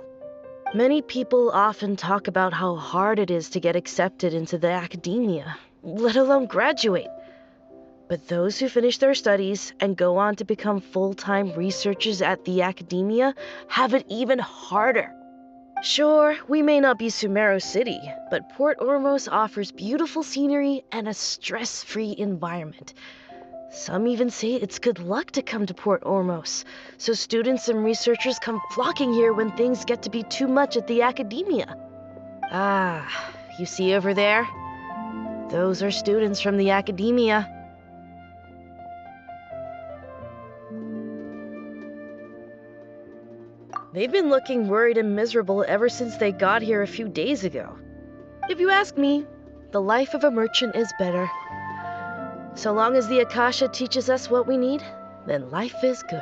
Many people often talk about how hard it is to get accepted into the Academia, let alone graduate. But those who finish their studies and go on to become full-time researchers at the Academia have it even harder. Sure, we may not be Sumeru City, but Port Ormos offers beautiful scenery and a stress-free environment. Some even say it's good luck to come to Port Ormos, so students and researchers come flocking here when things get to be too much at the Academia. You see over there? Those are students from the Academia. They've been looking worried and miserable ever since they got here a few days ago. If you ask me, the life of a merchant is better. So long as the Akasha teaches us what we need, then life is good.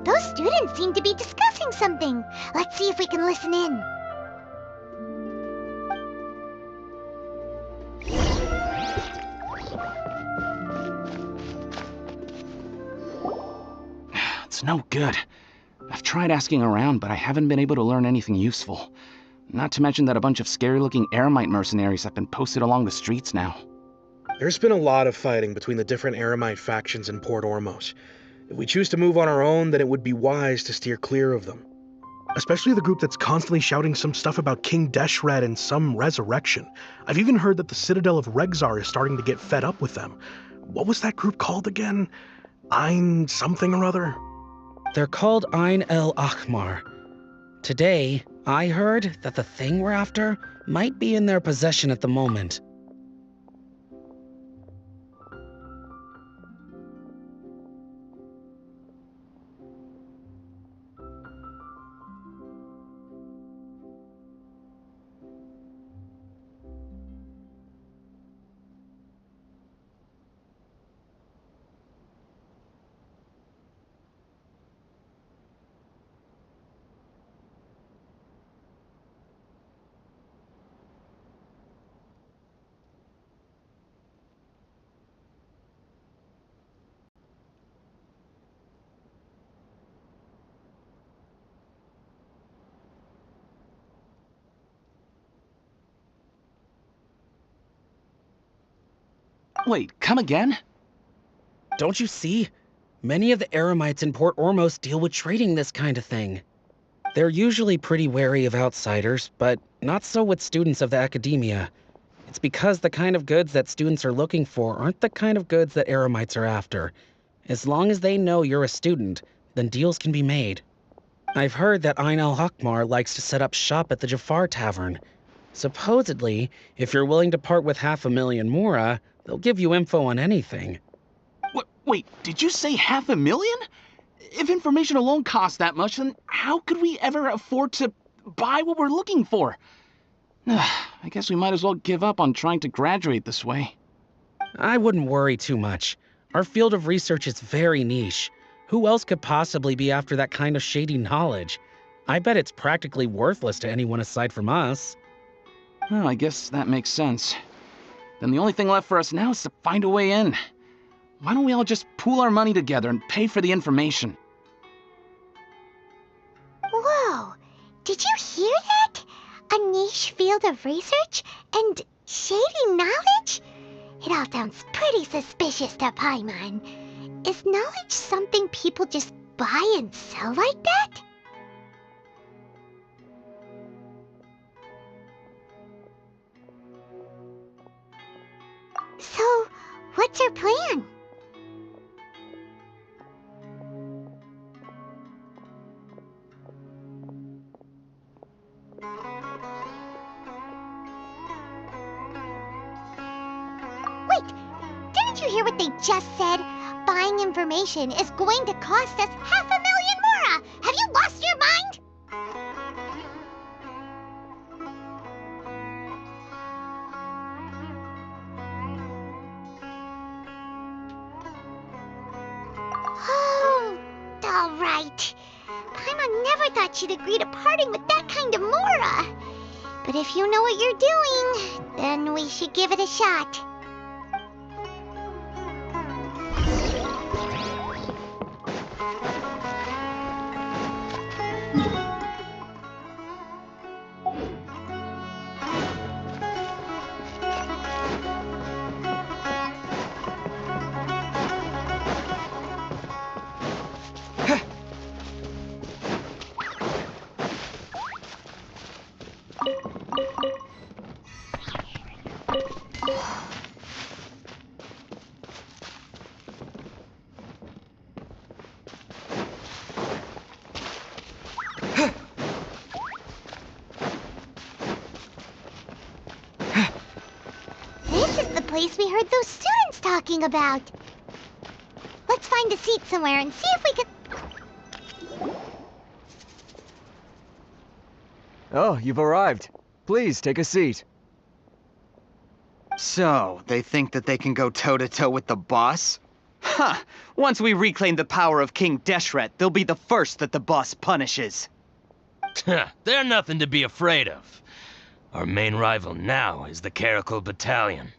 Those students seem to be discussing something. Let's see if we can listen in. It's no good. I've tried asking around, but I haven't been able to learn anything useful. Not to mention that a bunch of scary-looking Eremite mercenaries have been posted along the streets now. There's been a lot of fighting between the different Eremite factions in Port Ormos. If we choose to move on our own, then it would be wise to steer clear of them. Especially the group that's constantly shouting some stuff about King Deshred and some resurrection. I've even heard that the Citadel of Regzar is starting to get fed up with them. What was that group called again? Ein something or other? They're called Ein El Ahmar. Today, I heard that the thing we're after might be in their possession at the moment. Wait, come again? Don't you see? Many of the Eremites in Port Ormos deal with trading this kind of thing. They're usually pretty wary of outsiders, but not so with students of the academia. It's because the kind of goods that students are looking for aren't the kind of goods that Eremites are after. As long as they know you're a student, then deals can be made. I've heard that Ain al-Hakmar likes to set up shop at the Jafar Tavern. Supposedly, if you're willing to part with 500,000 Mora, they'll give you info on anything. Wait, did you say 500,000? If information alone costs that much, then how could we ever afford to buy what we're looking for? I guess we might as well give up on trying to graduate this way. I wouldn't worry too much. Our field of research is very niche. Who else could possibly be after that kind of shady knowledge? I bet it's practically worthless to anyone aside from us. Well, I guess that makes sense. Then the only thing left for us now is to find a way in. Why don't we all just pool our money together and pay for the information? Whoa! Did you hear that? A niche field of research and shady knowledge? It all sounds pretty suspicious to Paimon. Is knowledge something people just buy and sell like that? So, what's our plan? Wait, didn't you hear what they just said? Buying information is going to cost us 500,000 Mora! Have you lost your mind? Oh, all right. Paimon never thought she'd agree to parting with that kind of Mora. But if you know what you're doing, then we should give it a shot. This is the place we heard those students talking about. Let's find a seat somewhere and see if we can... Oh, you've arrived. Please, take a seat. So, they think that they can go toe-to-toe with the boss? Ha! Once we reclaim the power of King Deshret, they'll be the first that the boss punishes. They're nothing to be afraid of. Our main rival now is the Caracal Battalion.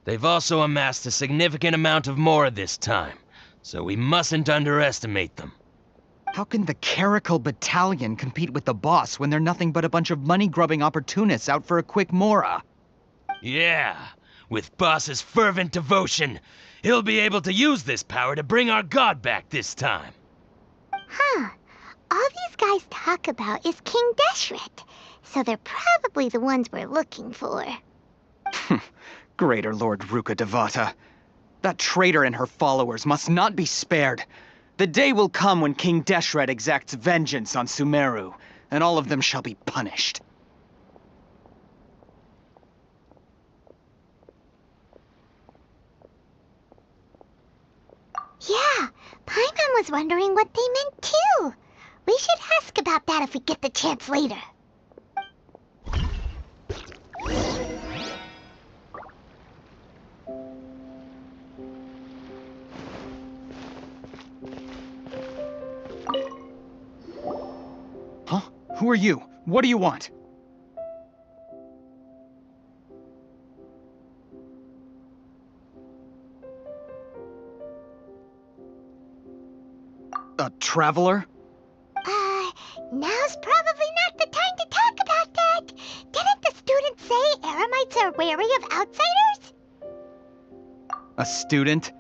They've also amassed a significant amount of Mora this time, so we mustn't underestimate them. How can the Caracal Battalion compete with the boss when they're nothing but a bunch of money-grubbing opportunists out for a quick Mora? Yeah, with Boss's fervent devotion, he'll be able to use this power to bring our god back this time. Huh. All these guys talk about is King Deshret, so they're probably the ones we're looking for. Greater Lord Ruka Devata. That traitor and her followers must not be spared. The day will come when King Deshret exacts vengeance on Sumeru, and all of them shall be punished. Yeah, Paimon was wondering what they meant too. We should ask about that if we get the chance later. Huh? Who are you? What do you want? A traveler? Now's probably not the time to talk about that. Didn't the students say Eremites are wary of outsiders? A student?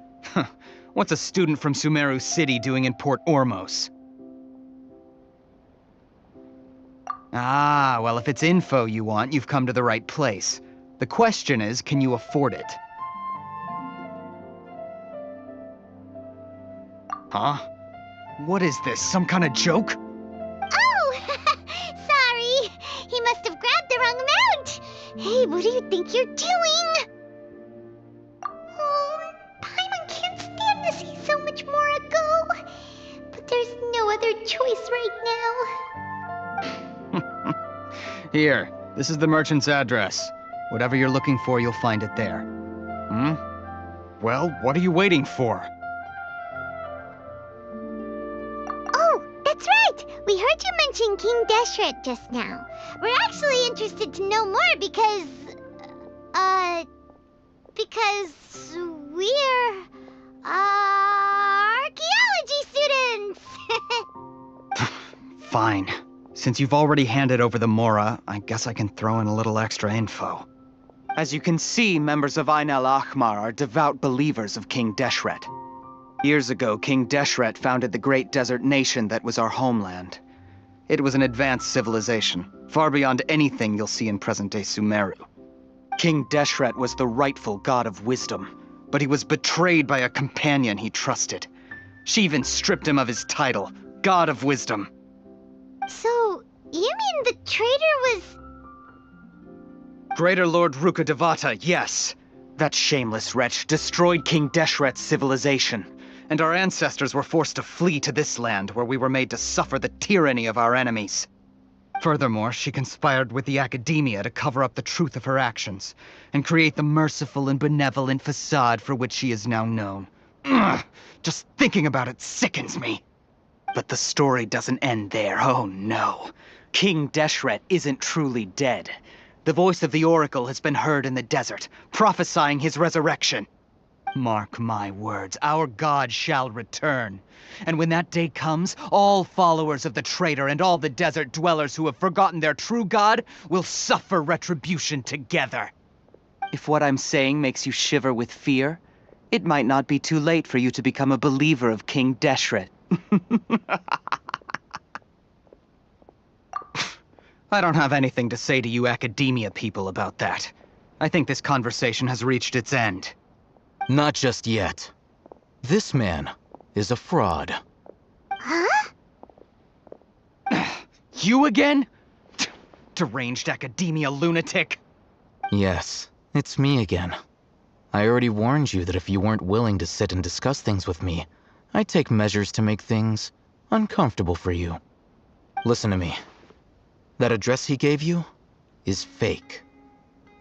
What's a student from Sumeru City doing in Port Ormos? Ah, well, if it's info you want, you've come to the right place. The question is, can you afford it? Huh? What is this, some kind of joke? Oh! Sorry! He must have grabbed the wrong amount! Hey, what do you think you're doing? Oh, Paimon can't stand to see so much more go. But there's no other choice right now. Here, this is the merchant's address. Whatever you're looking for, you'll find it there. Hmm? Well, what are you waiting for? Oh, that's right! We heard you mention King Deshret just now. We're actually interested to know more because we're, archaeology students! Fine. Since you've already handed over the Mora, I guess I can throw in a little extra info. As you can see, members of Ain al-Ahmar are devout believers of King Deshret. Years ago, King Deshret founded the great desert nation that was our homeland. It was an advanced civilization, far beyond anything you'll see in present-day Sumeru. King Deshret was the rightful god of wisdom, but he was betrayed by a companion he trusted. She even stripped him of his title, God of Wisdom. So, you mean the traitor was... Greater Lord Rukkhadevata, yes. That shameless wretch destroyed King Deshret's civilization, and our ancestors were forced to flee to this land where we were made to suffer the tyranny of our enemies. Furthermore, she conspired with the Academia to cover up the truth of her actions, and create the merciful and benevolent facade for which she is now known. Ugh, just thinking about it sickens me. But the story doesn't end there, oh no. King Deshret isn't truly dead. The voice of the Oracle has been heard in the desert, prophesying his resurrection. Mark my words, our god shall return. And when that day comes, all followers of the traitor and all the desert dwellers who have forgotten their true god will suffer retribution together. If what I'm saying makes you shiver with fear, it might not be too late for you to become a believer of King Deshret. I don't have anything to say to you Academia people about that. I think this conversation has reached its end. Not just yet. This man is a fraud. Huh? You again? Deranged Academia lunatic. Yes, it's me again. I already warned you that if you weren't willing to sit and discuss things with me, I'd take measures to make things uncomfortable for you. Listen to me. That address he gave you is fake.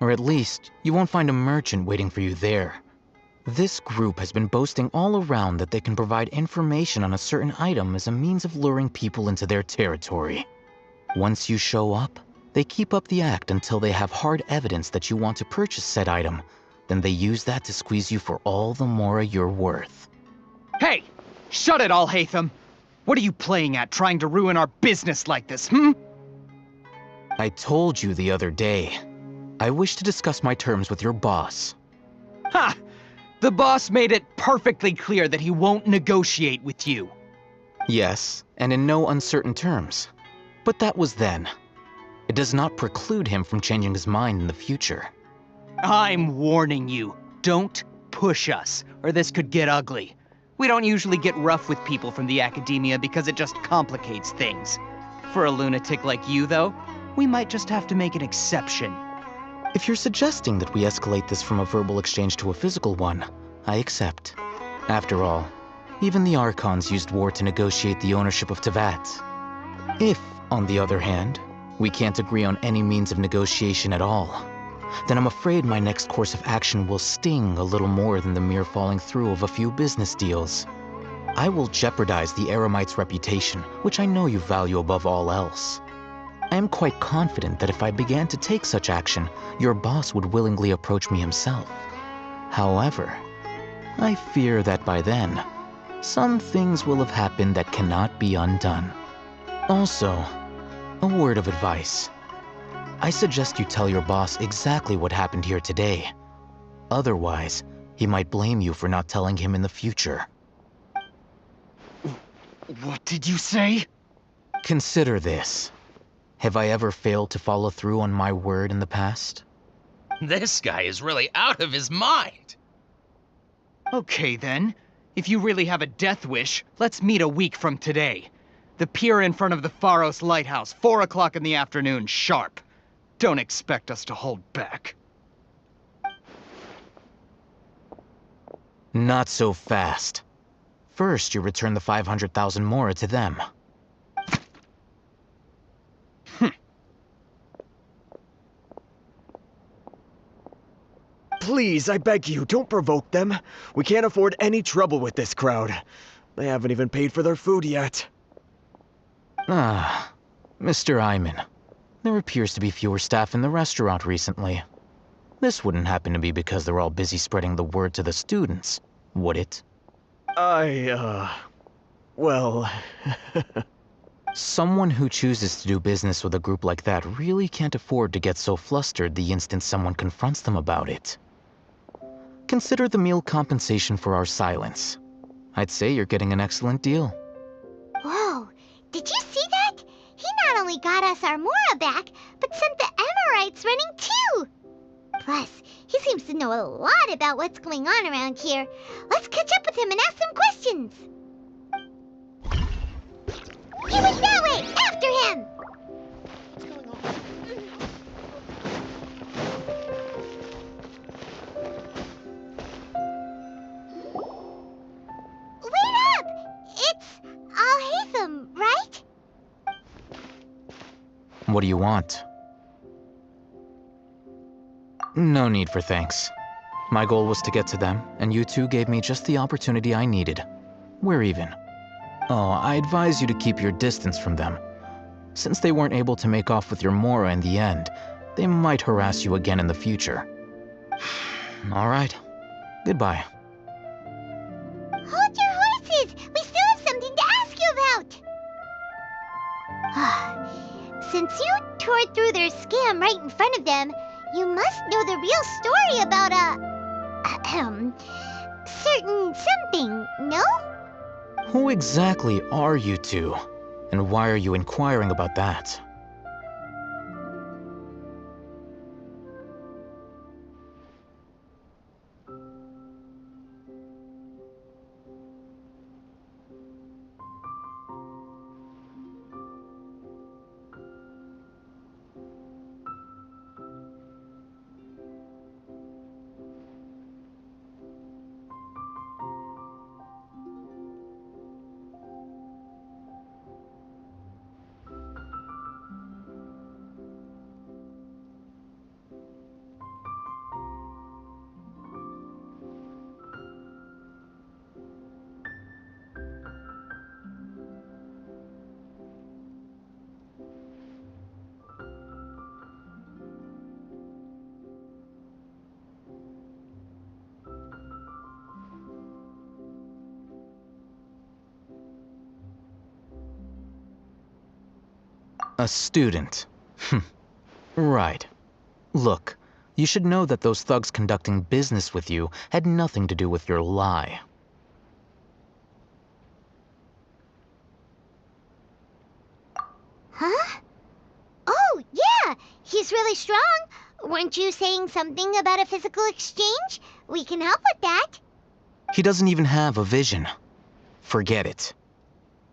Or at least, you won't find a merchant waiting for you there. This group has been boasting all around that they can provide information on a certain item as a means of luring people into their territory. Once you show up, they keep up the act until they have hard evidence that you want to purchase said item. Then they use that to squeeze you for all the Mora you're worth. Hey! Shut it all, Hatham! What are you playing at, trying to ruin our business like this, hmm? I told you the other day. I wish to discuss my terms with your boss. Ha! The boss made it perfectly clear that he won't negotiate with you. Yes, and in no uncertain terms. But that was then. It does not preclude him from changing his mind in the future. I'm warning you. Don't push us, or this could get ugly. We don't usually get rough with people from the Academia because it just complicates things. For a lunatic like you, though, we might just have to make an exception. If you're suggesting that we escalate this from a verbal exchange to a physical one, I accept. After all, even the Archons used war to negotiate the ownership of Tevat. If, on the other hand, we can't agree on any means of negotiation at all, then I'm afraid my next course of action will sting a little more than the mere falling through of a few business deals. I will jeopardize the Eremite's reputation, which I know you value above all else. I am quite confident that if I began to take such action, your boss would willingly approach me himself. However, I fear that by then, some things will have happened that cannot be undone. Also, a word of advice. I suggest you tell your boss exactly what happened here today. Otherwise, He might blame you for not telling him in the future. What did you say? Consider this. Have I ever failed to follow through on my word in the past? This guy is really out of his mind. Okay then. If you really have a death wish, let's meet a week from today. The pier in front of the Pharos Lighthouse, 4 o'clock in the afternoon, sharp. Don't expect us to hold back. Not so fast. First, you return the 500,000 mora to them. Please, I beg you, don't provoke them. We can't afford any trouble with this crowd. They haven't even paid for their food yet. Ah, Mr. Iman. There appears to be fewer staff in the restaurant recently. This wouldn't happen to be because they're all busy spreading the word to the students, would it? Well... Someone who chooses to do business with a group like that really can't afford to get so flustered the instant someone confronts them about it. Consider the meal compensation for our silence. I'd say you're getting an excellent deal. Whoa, did you see that? He not only got us our Mora back, but sent the Emirites running too! Plus, he seems to know a lot about what's going on around here. Let's catch up with him and ask some questions! He went that way! After him! Wait up! It's Al-Haytham, right? What do you want? No need for thanks. My goal was to get to them, and you two gave me just the opportunity I needed. We're even. Oh, I advise you to keep your distance from them. Since they weren't able to make off with your Mora in the end, they might harass you again in the future. All right. Goodbye. Hold your horses! We still have something to ask you about! Since you tore through their scam right in front of them, you must know the real story about certain something, no? Who exactly are you two? And why are you inquiring about that? A student. Right. Look, you should know that those thugs conducting business with you had nothing to do with your lie. Huh? Oh, yeah! He's really strong! Weren't you saying something about a physical exchange? We can help with that. He doesn't even have a vision. Forget it.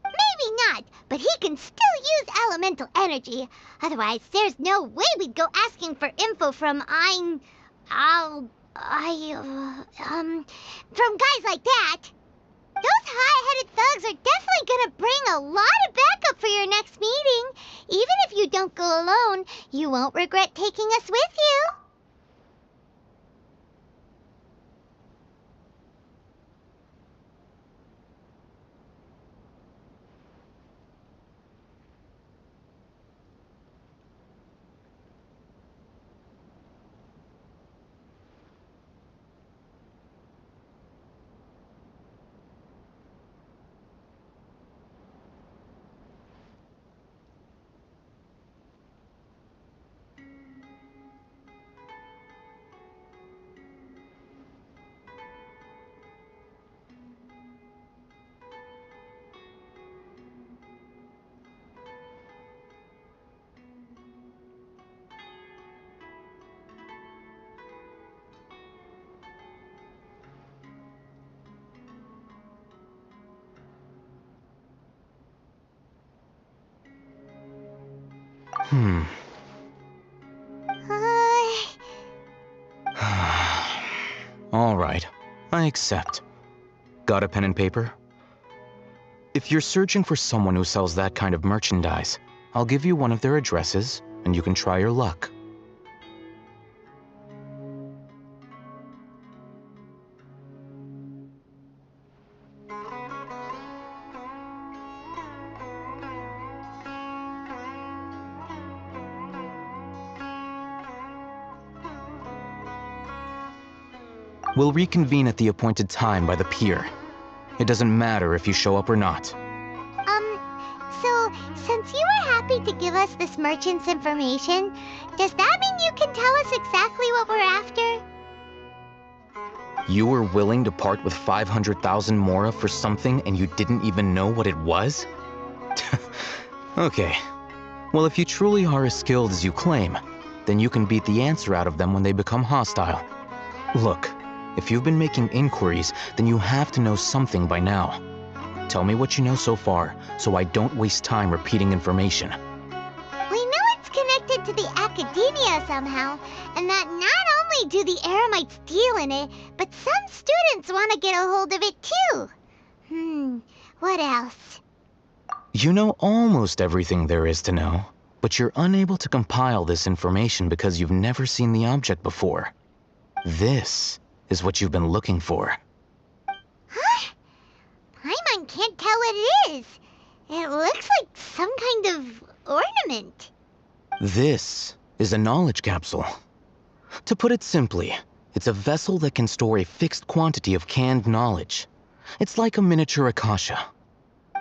Maybe not, but he can still use elemental energy. Otherwise, there's no way we'd go asking for info from from guys like that. Those high-headed thugs are definitely gonna bring a lot of backup for your next meeting. Even if you don't go alone, you won't regret taking us with you. Alright, I accept. Got a pen and paper? If you're searching for someone who sells that kind of merchandise, I'll give you one of their addresses, and you can try your luck. We'll reconvene at the appointed time by the pier. It doesn't matter if you show up or not. So, since you were happy to give us this merchant's information, does that mean you can tell us exactly what we're after? You were willing to part with 500,000 mora for something and you didn't even know what it was? Okay. Well, if you truly are as skilled as you claim, then you can beat the answer out of them when they become hostile. Look, if you've been making inquiries, then you have to know something by now. Tell me what you know so far, so I don't waste time repeating information. We know it's connected to the academia somehow, and that not only do the Eremites deal in it, but some students want to get a hold of it too. What else? You know almost everything there is to know, but you're unable to compile this information because you've never seen the object before. This is what you've been looking for. Huh? Paimon can't tell what it is. It looks like some kind of ornament. This is a knowledge capsule. To put it simply, it's a vessel that can store a fixed quantity of canned knowledge. It's like a miniature Akasha.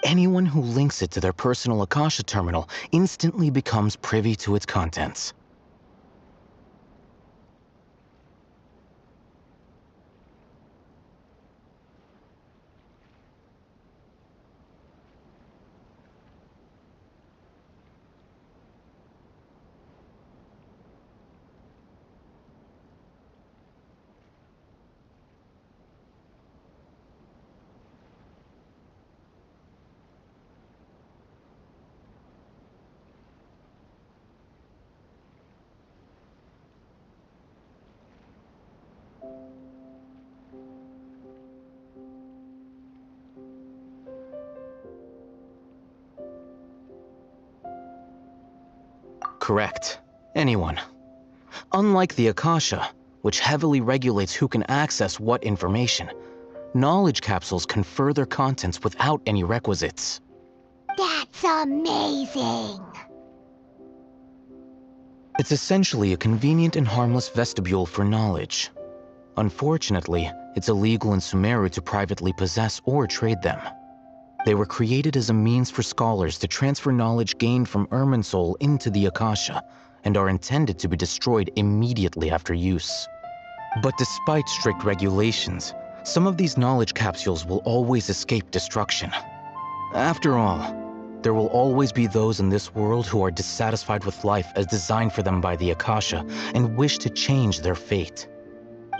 Anyone who links it to their personal Akasha terminal instantly becomes privy to its contents. Correct. Anyone. Unlike the Akasha, which heavily regulates who can access what information, knowledge capsules confer their contents without any requisites. That's amazing! It's essentially a convenient and harmless vestibule for knowledge. Unfortunately, it's illegal in Sumeru to privately possess or trade them. They were created as a means for scholars to transfer knowledge gained from Irminsul into the Akasha, and are intended to be destroyed immediately after use. But despite strict regulations, some of these knowledge capsules will always escape destruction. After all, there will always be those in this world who are dissatisfied with life as designed for them by the Akasha and wish to change their fate.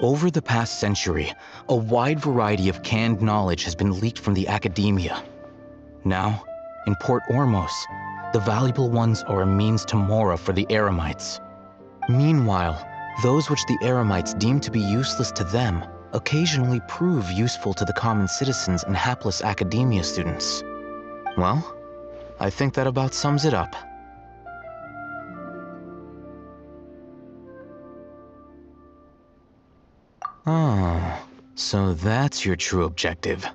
Over the past century, a wide variety of canned knowledge has been leaked from the academia. Now, in Port Ormos, the valuable ones are a means to mora for the Eremites. Meanwhile, those which the Eremites deem to be useless to them occasionally prove useful to the common citizens and hapless academia students. Well, I think that about sums it up. Oh, so that's your true objective.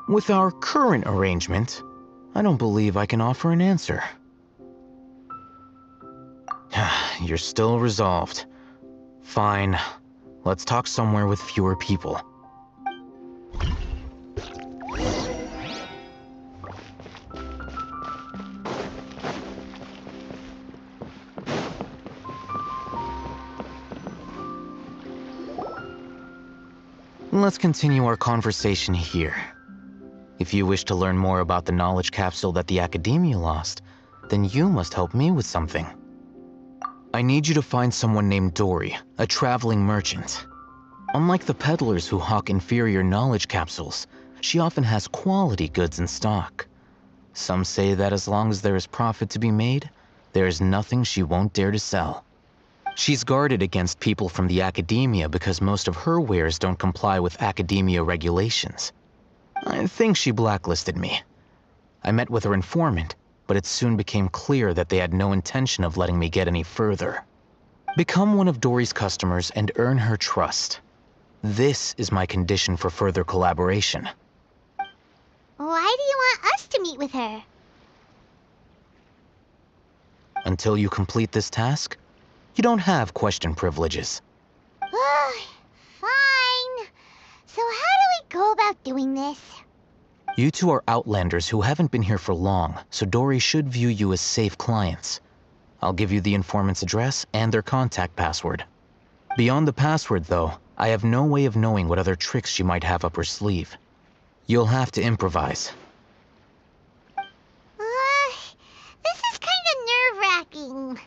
With our current arrangement, I don't believe I can offer an answer. You're still resolved. Fine. Let's talk somewhere with fewer people. Let's continue our conversation here. If you wish to learn more about the knowledge capsule that the Academia lost, then you must help me with something. I need you to find someone named Dory, a traveling merchant. Unlike the peddlers who hawk inferior knowledge capsules, she often has quality goods in stock. Some say that as long as there is profit to be made, there is nothing she won't dare to sell. She's guarded against people from the academia because most of her wares don't comply with academia regulations. I think she blacklisted me. I met with her informant, but it soon became clear that they had no intention of letting me get any further. Become one of Dory's customers and earn her trust. This is my condition for further collaboration. Why do you want us to meet with her? Until you complete this task, you don't have question privileges. Fine. So how do we go about doing this? You two are outlanders who haven't been here for long, so Dory should view you as safe clients. I'll give you the informant's address and their contact password. Beyond the password, though, I have no way of knowing what other tricks she might have up her sleeve. You'll have to improvise. This is kind of nerve-wracking.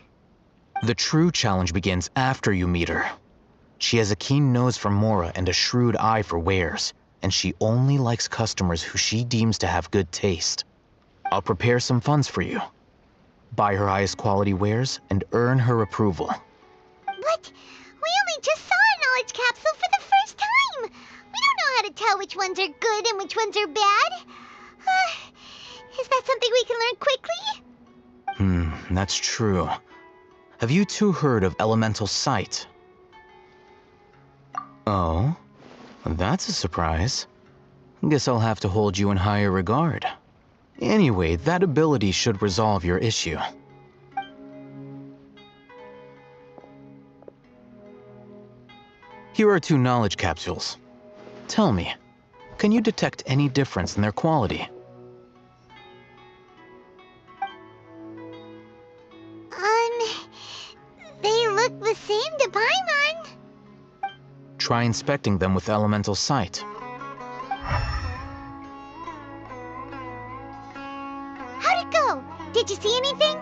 The true challenge begins after you meet her. She has a keen nose for Mora and a shrewd eye for wares, and she only likes customers who she deems to have good taste. I'll prepare some funds for you. Buy her highest quality wares and earn her approval. But we only just saw a knowledge capsule for the first time. We don't know how to tell which ones are good and which ones are bad. Is that something we can learn quickly? That's true. Have you two heard of elemental sight? Oh, that's a surprise. Guess I'll have to hold you in higher regard. Anyway, that ability should resolve your issue. Here are 2 knowledge capsules. Tell me, can you detect any difference in their quality? They look the same to Paimon. Try inspecting them with elemental sight. How'd it go? Did you see anything?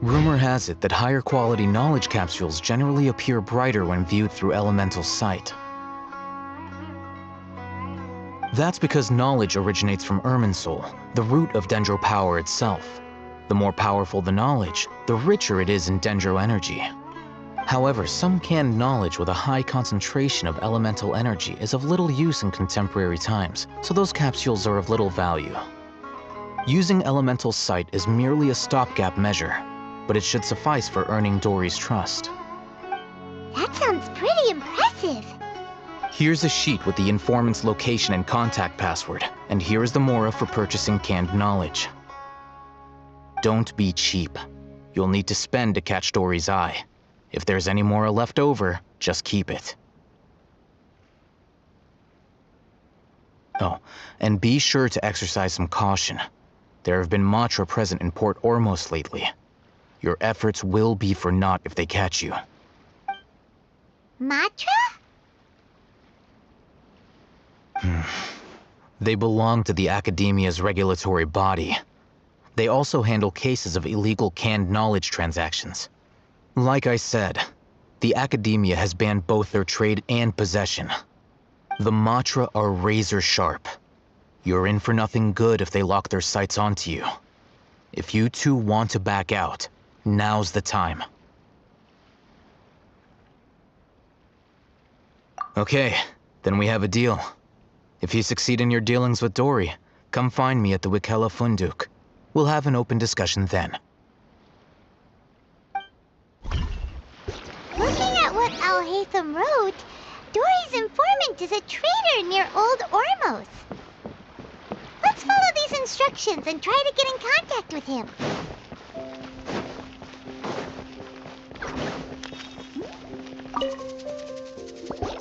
Rumor has it that higher quality knowledge capsules generally appear brighter when viewed through elemental sight. That's because knowledge originates from Irminsul, the root of Dendro power itself. The more powerful the knowledge, the richer it is in Dendro energy. However, some canned knowledge with a high concentration of elemental energy is of little use in contemporary times, so those capsules are of little value. Using elemental sight is merely a stopgap measure, but it should suffice for earning Dory's trust. That sounds pretty impressive. Here's a sheet with the informant's location and contact password, and here is the Mora for purchasing canned knowledge. Don't be cheap. You'll need to spend to catch Dory's eye. If there's any Mora left over, just keep it. Oh, and be sure to exercise some caution. There have been Matra present in Port Ormos lately. Your efforts will be for naught if they catch you. Matra? They belong to the Academia's regulatory body. They also handle cases of illegal canned knowledge transactions. Like I said, the Academia has banned both their trade and possession. The Matra are razor sharp. You're in for nothing good if they lock their sights onto you. If you two want to back out, now's the time. Okay, then we have a deal. If you succeed in your dealings with Dory, come find me at the Wikela Funduk. We'll have an open discussion then. Looking at what Al-Haytham wrote, Dory's informant is a trader near Old Ormos. Let's follow these instructions and try to get in contact with him.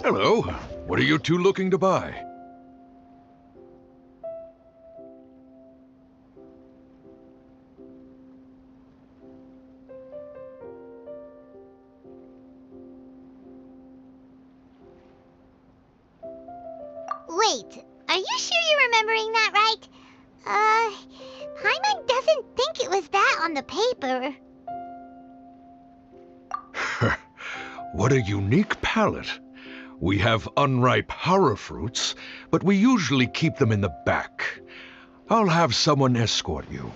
Hello. What are you two looking to buy? Wait, are you sure you're remembering that right? Paimon doesn't think it was that on the paper. What a unique palette. We have unripe hara fruits, but we usually keep them in the back. I'll have someone escort you.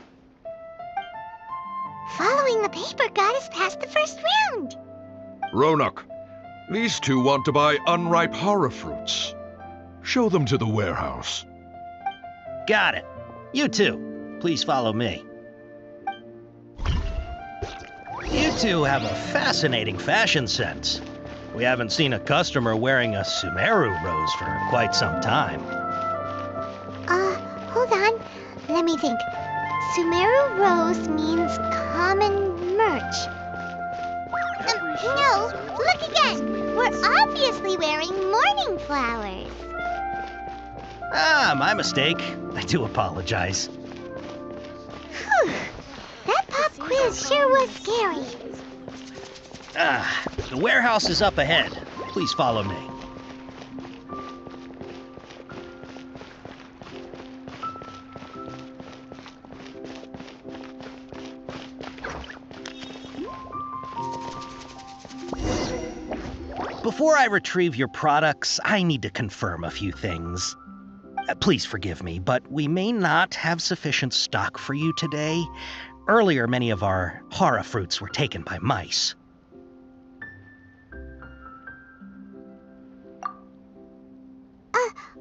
Following the paper got us past the first round. Ronak, these two want to buy unripe hara fruits. Show them to the warehouse. Got it. You two, please follow me. You two have a fascinating fashion sense. We haven't seen a customer wearing a Sumeru rose for quite some time. Hold on. Let me think. Sumeru rose means common merch. No, look again. We're obviously wearing morning flowers. Ah, my mistake. I do apologize. Whew. That pop quiz sure was scary. The warehouse is up ahead. Please follow me. Before I retrieve your products, I need to confirm a few things. Please forgive me, but we may not have sufficient stock for you today. Earlier, many of our hara fruits were taken by mice.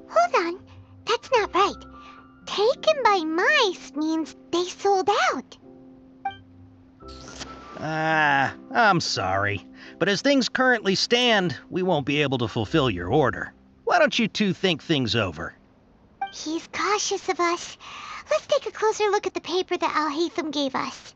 Hold on. That's not right. Taken by mice means they sold out. I'm sorry. But as things currently stand, we won't be able to fulfill your order. Why don't you two think things over? He's cautious of us. Let's take a closer look at the paper that Al-Haytham gave us.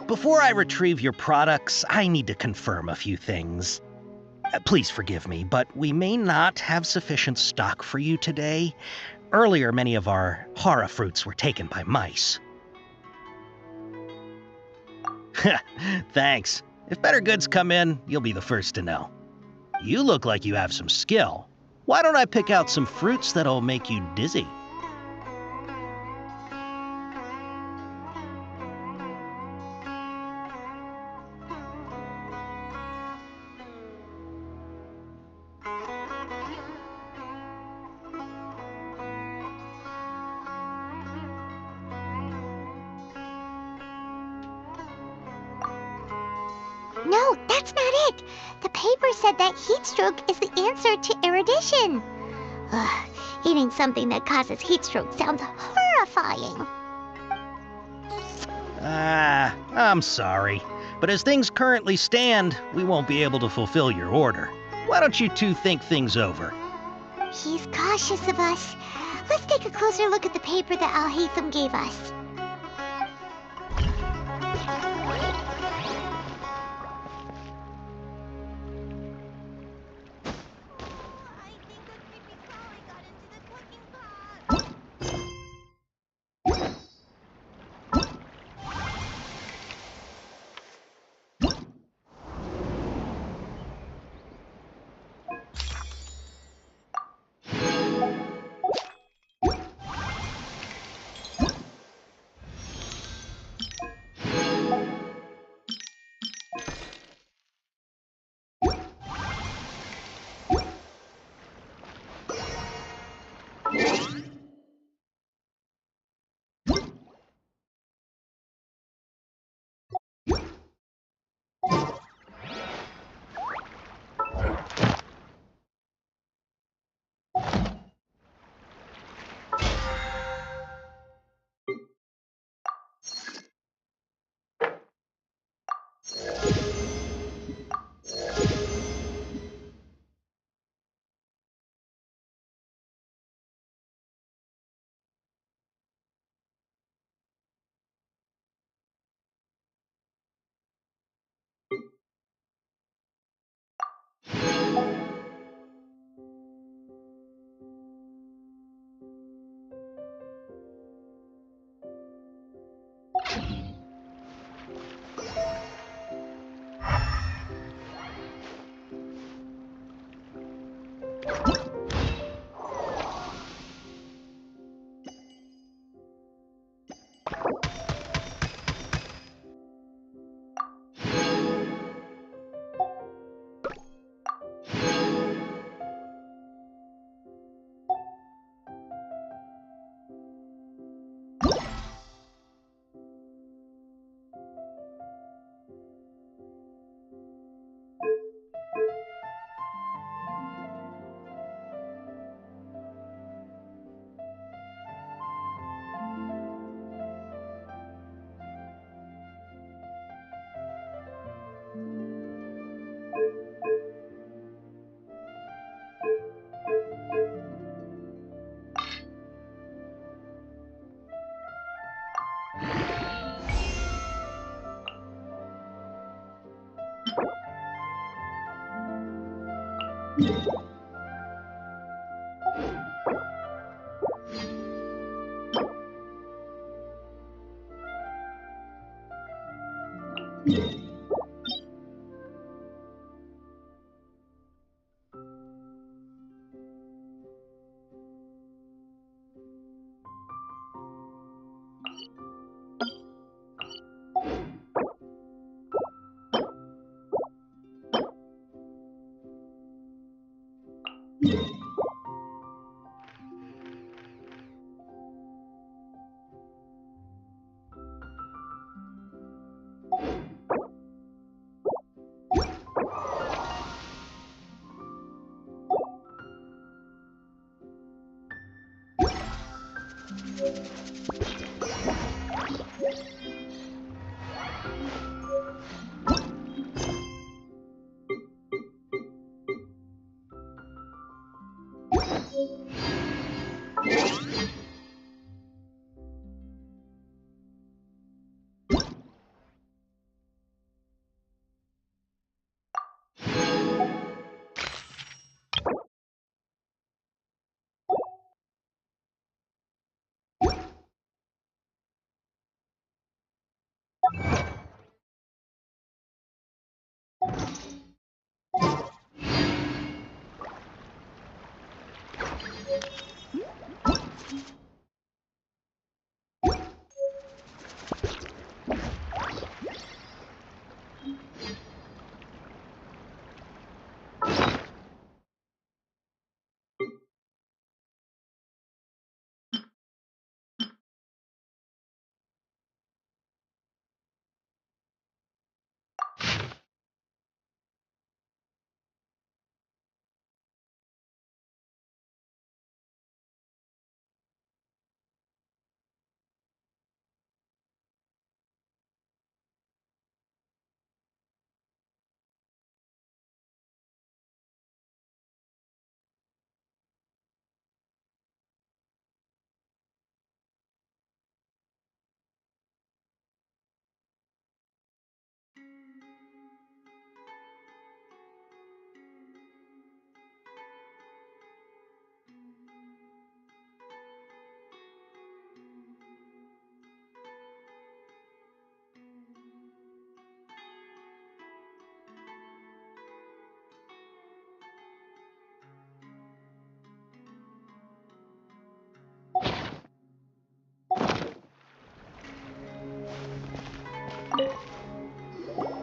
Before I retrieve your products, I need to confirm a few things. Please forgive me, but we may not have sufficient stock for you today. Earlier, many of our hara fruits were taken by mice. Thanks. If better goods come in, you'll be the first to know. You look like you have some skill. Why don't I pick out some fruits that'll make you dizzy? No, that's not it. The paper said that heat stroke is the answer to erudition. Ugh, eating something that causes heat stroke sounds horrifying. I'm sorry. But as things currently stand, we won't be able to fulfill your order. Why don't you two think things over? He's cautious of us. Let's take a closer look at the paper that Al-Haytham gave us.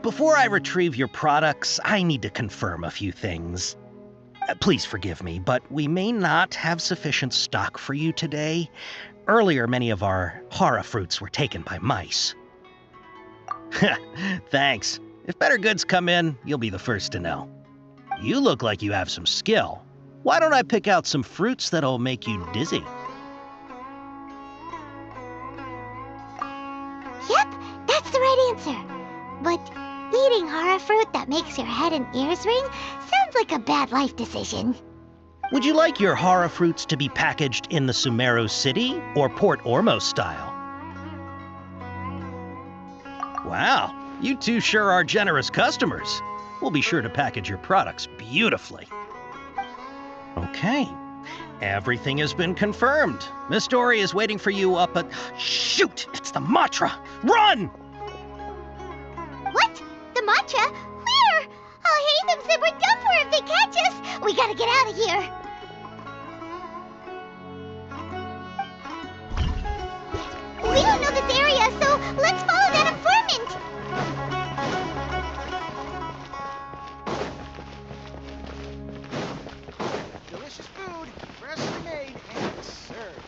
Before I retrieve your products, I need to confirm a few things. Please forgive me, but we may not have sufficient stock for you today. Earlier, many of our hara fruits were taken by mice. Thanks. If better goods come in, you'll be the first to know. You look like you have some skill. Why don't I pick out some fruits that'll make you dizzy? Yep, that's the right answer. But Eating horror fruit that makes your head and ears ring sounds like a bad life decision. Would you like your horror fruits to be packaged in the Sumeru City or Port Ormos style? Wow, you two sure are generous customers. We'll be sure to package your products beautifully. Okay, everything has been confirmed. Miss Dory is waiting for you up at... Shoot! It's the Matra! Run! What? The Matra? Where? I'll hate them said we're done for if they catch us. We gotta get out of here. We don't know this area, so let's follow that informant. Delicious food, freshly made and served.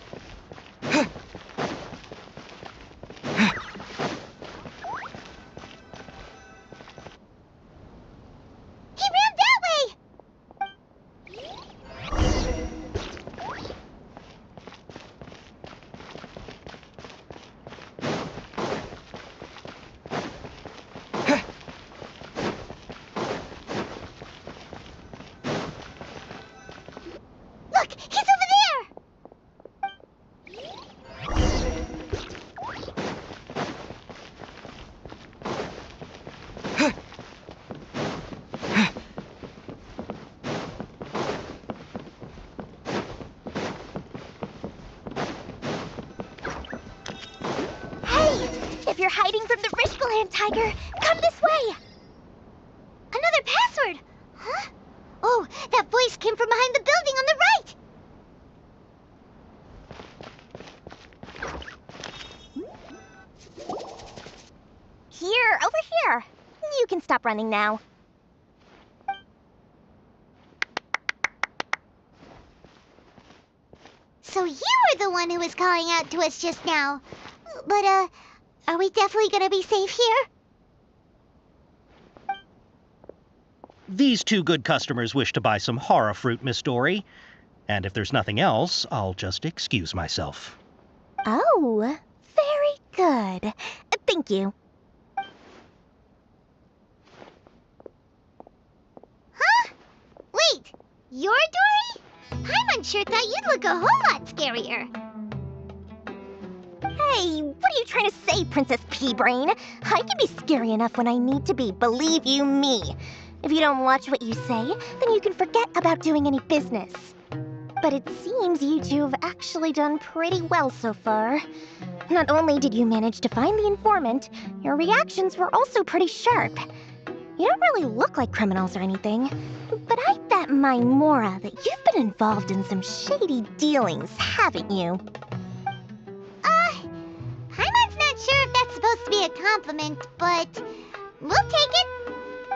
He ran that way! Look, he's over there! Hey! If you're hiding from the Rishbaland tiger, come this way! Another password! Huh? Oh, that voice came from behind the building on the right! Here, over here. You can stop running now. So you were the one who was calling out to us just now. But, are we definitely gonna be safe here? These two good customers wish to buy some horror fruit, Miss Dory. And if there's nothing else, I'll just excuse myself. Oh, very good. Thank you. Huh? Wait, you're Dory? Paimon sure thought you'd look a whole lot scarier. Hey, what are you trying to say, Princess Pea-Brain? I can be scary enough when I need to be, believe you me. If you don't watch what you say, then you can forget about doing any business. But it seems you two have actually done pretty well so far. Not only did you manage to find the informant, your reactions were also pretty sharp. You don't really look like criminals or anything, but I bet my Mora that you've been involved in some shady dealings, haven't you? Paimon's not sure if that's supposed to be a compliment, but we'll take it.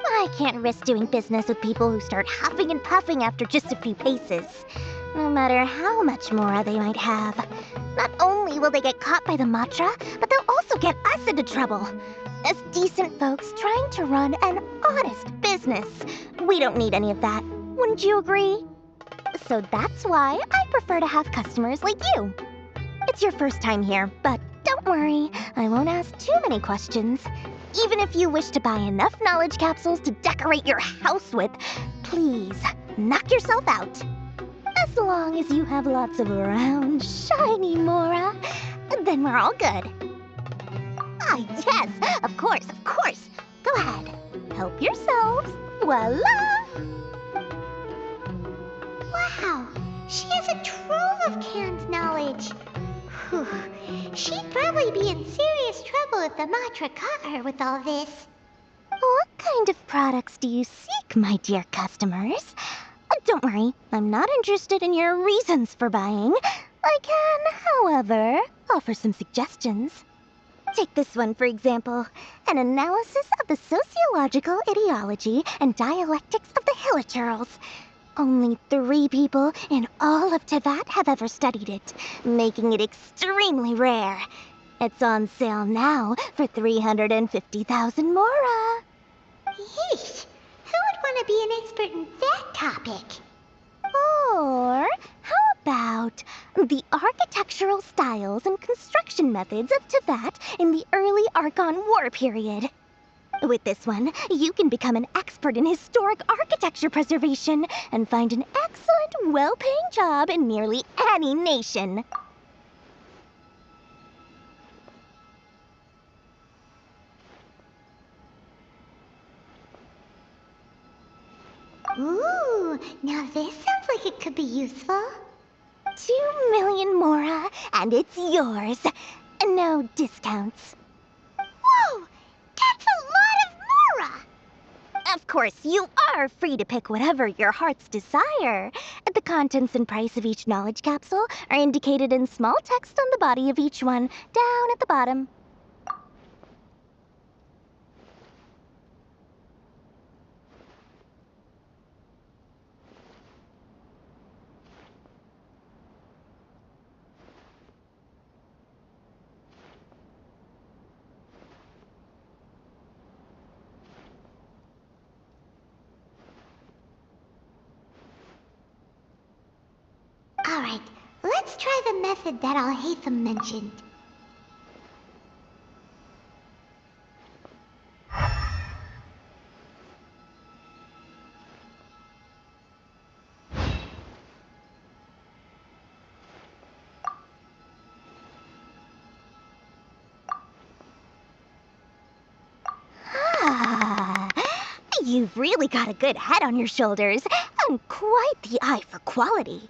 I can't risk doing business with people who start huffing and puffing after just a few paces. No matter how much Mora they might have. Not only will they get caught by the Matra, but they'll also get us into trouble. As decent folks trying to run an honest business. We don't need any of that. Wouldn't you agree? So that's why I prefer to have customers like you. It's your first time here, but don't worry, I won't ask too many questions. Even if you wish to buy enough knowledge capsules to decorate your house with, please, knock yourself out. As long as you have lots of round, shiny Mora, then we're all good. Ah, yes, of course, of course. Go ahead, help yourselves. Voila! Wow, she has a trove of canned knowledge. Whew. She'd probably be in serious trouble if the Matra caught her with all this. What kind of products do you seek, my dear customers? Don't worry, I'm not interested in your reasons for buying. I can, however, offer some suggestions. Take this one, for example. An analysis of the sociological ideology and dialectics of the Hilichurls. Only 3 people in all of Tevat have ever studied it, making it extremely rare. It's on sale now for 350,000 Mora. Yeesh, who would want to be an expert in that topic? Or how about the architectural styles and construction methods of Tevat in the early Archon War period? With this one, you can become an expert in historic architecture preservation and find an excellent, well-paying job in nearly any nation. Ooh, now this sounds like it could be useful. 2 million Mora, and it's yours. No discounts. Whoa! That's a lot of Mora! Of course, you are free to pick whatever your heart's desire. The contents and price of each knowledge capsule are indicated in small text on the body of each one, down at the bottom. Alright, let's try the method that Al-Haytham mentioned. Ah, you've really got a good head on your shoulders, and quite the eye for quality.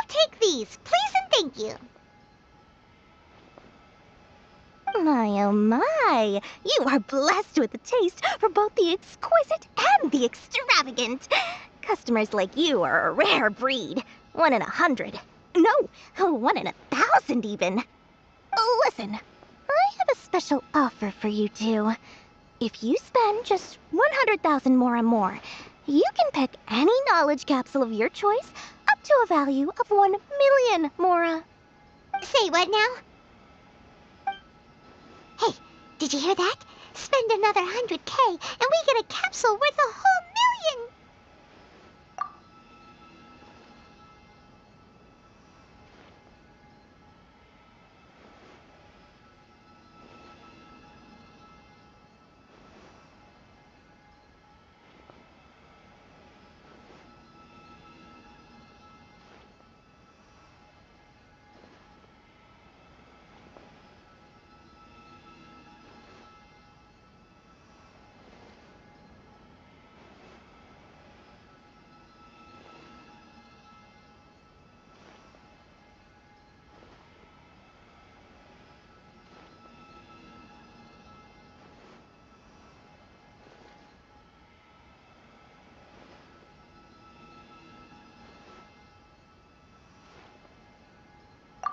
Take these, please and thank you. My oh my, you are blessed with a taste for both the exquisite and the extravagant. Customers like you are a rare breed. 1 in 100. No, 1 in 1,000 even. Listen, I have a special offer for you two. If you spend just 100,000 more, you can pick any knowledge capsule of your choice up to a value of 1 million Mora. Say what now? Hey, did you hear that? Spend another 100K and we get a capsule worth a whole million!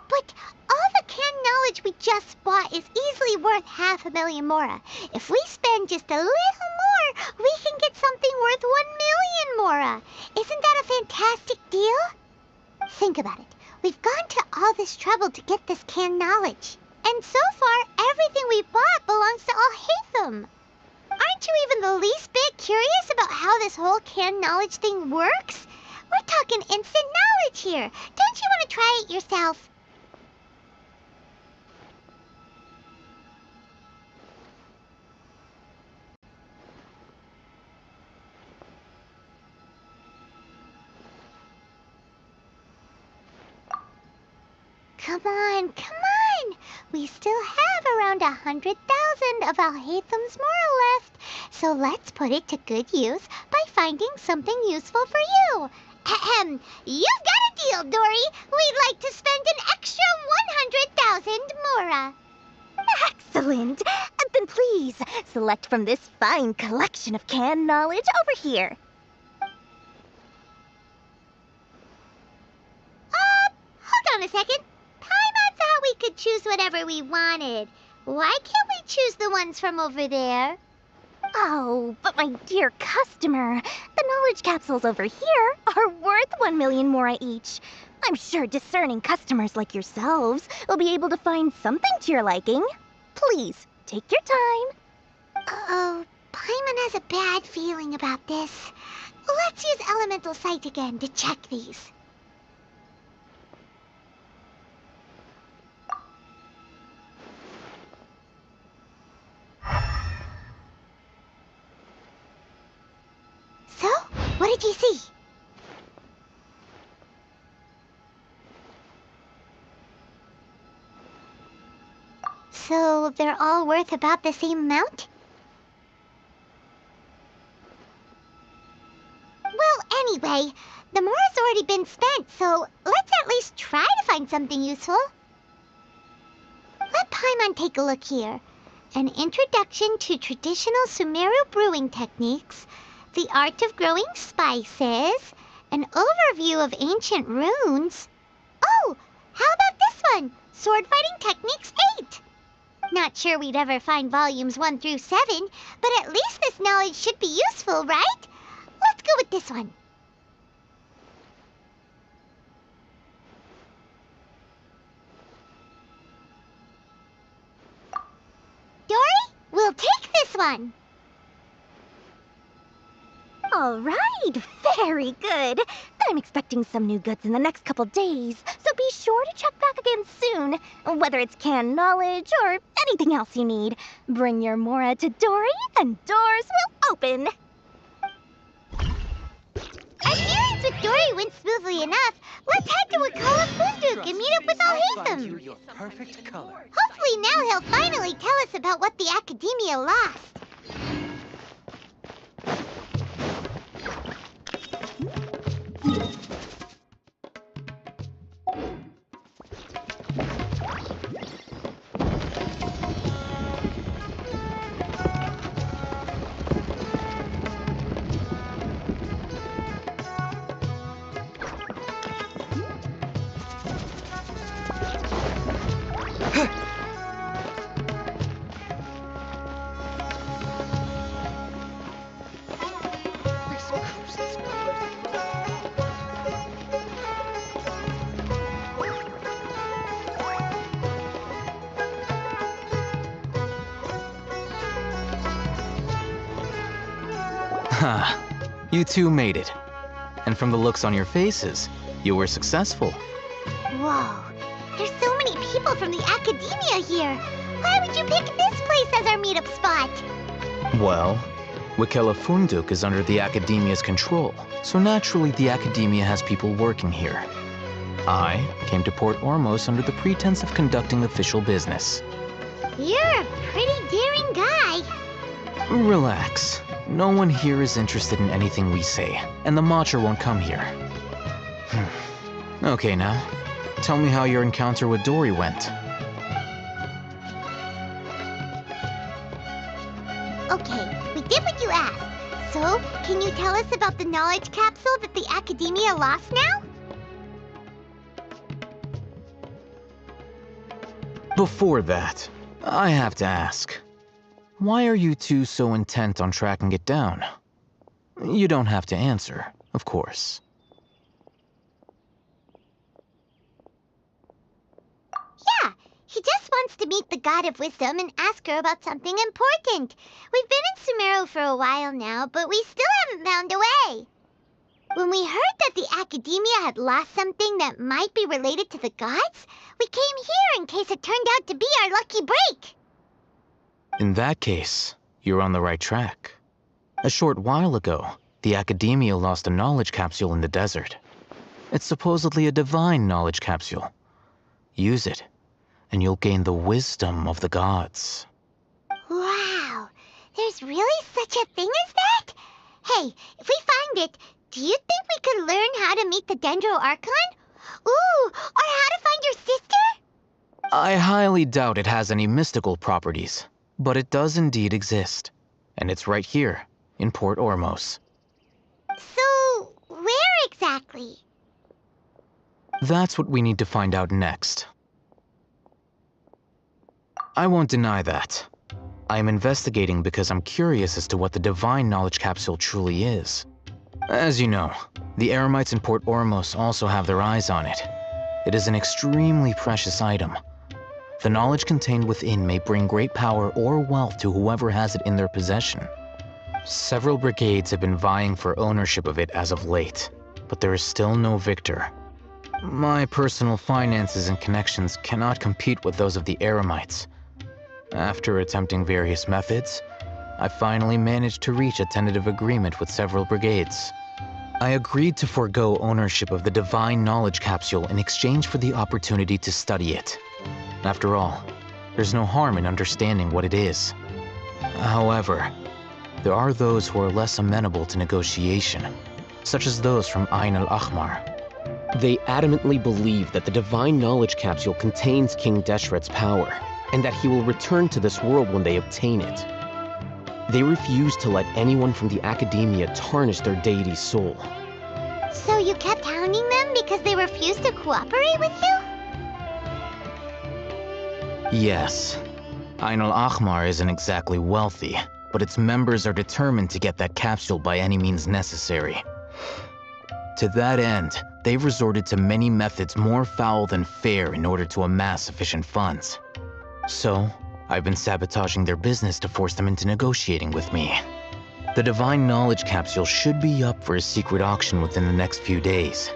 But all the canned knowledge we just bought is easily worth 500,000 Mora. If we spend just a little more, we can get something worth 1 million Mora. Isn't that a fantastic deal? Think about it. We've gone to all this trouble to get this canned knowledge. And so far, everything we bought belongs to Al-Haytham. Aren't you even the least bit curious about how this whole canned knowledge thing works? We're talking instant knowledge here. Don't you want to try it yourself? Come on, come on! We still have around 100,000 of Al-Haytham's Mora left, so let's put it to good use by finding something useful for you. Ahem, you've got a deal, Dory. We'd like to spend an extra 100,000 Mora. Excellent! Then please, select from this fine collection of canned knowledge over here. Hold on a second. Paimon thought we could choose whatever we wanted. Why can't we choose the ones from over there? Oh, but my dear customer, the knowledge capsules over here are worth 1 million Mora each. I'm sure discerning customers like yourselves will be able to find something to your liking. Please, take your time. Uh-oh, Paimon has a bad feeling about this. Let's use Elemental Sight again to check these. What did you see? So they're all worth about the same amount? Well, anyway, the more has already been spent, so let's at least try to find something useful. Let Paimon take a look here. An introduction to traditional Sumeru brewing techniques, the art of growing spices, an overview of ancient runes. Oh, how about this one? Sword fighting techniques 8. Not sure we'd ever find volumes 1 through 7, but at least this knowledge should be useful, right? Let's go with this one. Dory, we'll take this one. All right, very good. I'm expecting some new goods in the next couple days, so be sure to check back again soon. Whether it's canned knowledge or anything else you need, bring your Mora to Dory and doors will open. Our dealings with Dory went smoothly enough. Let's head to Wakala Funduk and meet up with Alhaitham. Your perfect color. Hopefully now he'll finally tell us about what the Academia lost. Ha, you two made it. And from the looks on your faces, you were successful. Whoa, there's so many people from the Academia here. Why would you pick this place as our meetup spot? Well, Wakela Funduk is under the Academia's control, so naturally the Academia has people working here. I came to Port Ormos under the pretense of conducting official business. You're a pretty daring guy. Relax. No one here is interested in anything we say, and the Matcha won't come here. Okay now, tell me how your encounter with Dory went. Okay, we did what you asked. So, can you tell us about the knowledge capsule that the Academia lost now? Before that, I have to ask. Why are you two so intent on tracking it down? You don't have to answer, of course. Yeah, he just wants to meet the God of Wisdom and ask her about something important. We've been in Sumeru for a while now, but we still haven't found a way. When we heard that the Academia had lost something that might be related to the gods, we came here in case it turned out to be our lucky break. In that case, you're on the right track. A short while ago, the Academia lost a knowledge capsule in the desert. It's supposedly a divine knowledge capsule. Use it, and you'll gain the wisdom of the gods. Wow, there's really such a thing as that? Hey, if we find it, do you think we could learn how to meet the Dendro Archon? Ooh, or how to find your sister? I highly doubt it has any mystical properties, but it does indeed exist. And it's right here, in Port Ormos. So, where exactly? That's what we need to find out next. I won't deny that. I am investigating because I'm curious as to what the divine knowledge capsule truly is. As you know, the Eremites in Port Ormos also have their eyes on it. It is an extremely precious item. The knowledge contained within may bring great power or wealth to whoever has it in their possession. Several brigades have been vying for ownership of it as of late, but there is still no victor. My personal finances and connections cannot compete with those of the Eremites. After attempting various methods, I finally managed to reach a tentative agreement with several brigades. I agreed to forego ownership of the Divine Knowledge Capsule in exchange for the opportunity to study it. After all, there's no harm in understanding what it is. However, there are those who are less amenable to negotiation, such as those from Ain al-Ahmar. They adamantly believe that the Divine Knowledge Capsule contains King Deshret's power, and that he will return to this world when they obtain it. They refuse to let anyone from the Academia tarnish their deity's soul. So you kept hounding them because they refused to cooperate with you? Yes. Ain al-Ahmar isn't exactly wealthy, but its members are determined to get that capsule by any means necessary. To that end, they've resorted to many methods more foul than fair in order to amass sufficient funds. So, I've been sabotaging their business to force them into negotiating with me. The Divine Knowledge Capsule should be up for a secret auction within the next few days.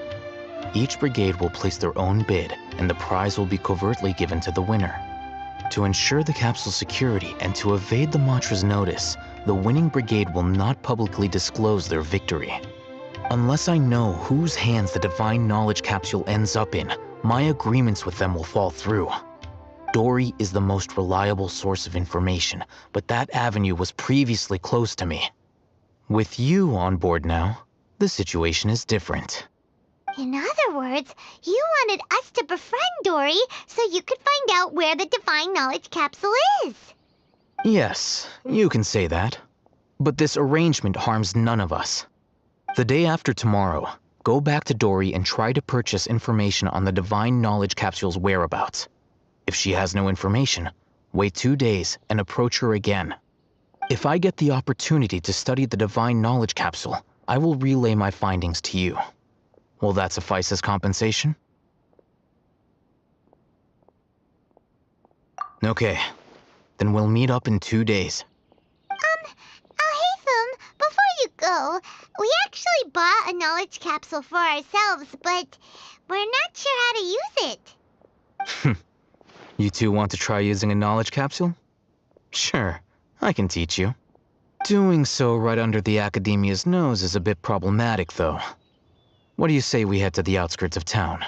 Each brigade will place their own bid, and the prize will be covertly given to the winner. To ensure the capsule's security and to evade the Matra's notice, the winning brigade will not publicly disclose their victory. Unless I know whose hands the Divine Knowledge Capsule ends up in, my agreements with them will fall through. Dory is the most reliable source of information, but that avenue was previously closed to me. With you on board now, the situation is different. In other words, you wanted us to befriend Dory so you could find out where the Divine Knowledge Capsule is. Yes, you can say that. But this arrangement harms none of us. The day after tomorrow, go back to Dory and try to purchase information on the Divine Knowledge Capsule's whereabouts. If she has no information, wait 2 days and approach her again. If I get the opportunity to study the Divine Knowledge Capsule, I will relay my findings to you. Will that suffice as compensation? Okay, then we'll meet up in 2 days. Haytham, before you go, we actually bought a knowledge capsule for ourselves, but we're not sure how to use it. You two want to try using a knowledge capsule? Sure, I can teach you. Doing so right under the Academia's nose is a bit problematic, though. What do you say we head to the outskirts of town?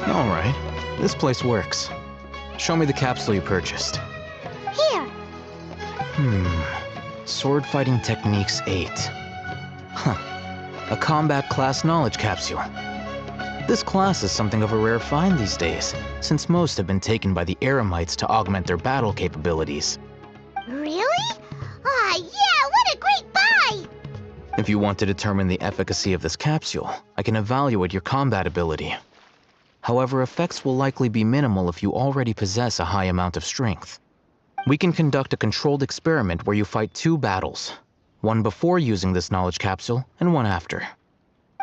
Alright, this place works. Show me the capsule you purchased. Here. Sword Fighting Techniques 8. Huh. A combat class knowledge capsule. This class is something of a rare find these days, since most have been taken by the Eremites to augment their battle capabilities. Really? Ah, yeah, what a great buy! If you want to determine the efficacy of this capsule, I can evaluate your combat ability. However, effects will likely be minimal if you already possess a high amount of strength. We can conduct a controlled experiment where you fight 2 battles, one before using this knowledge capsule and one after.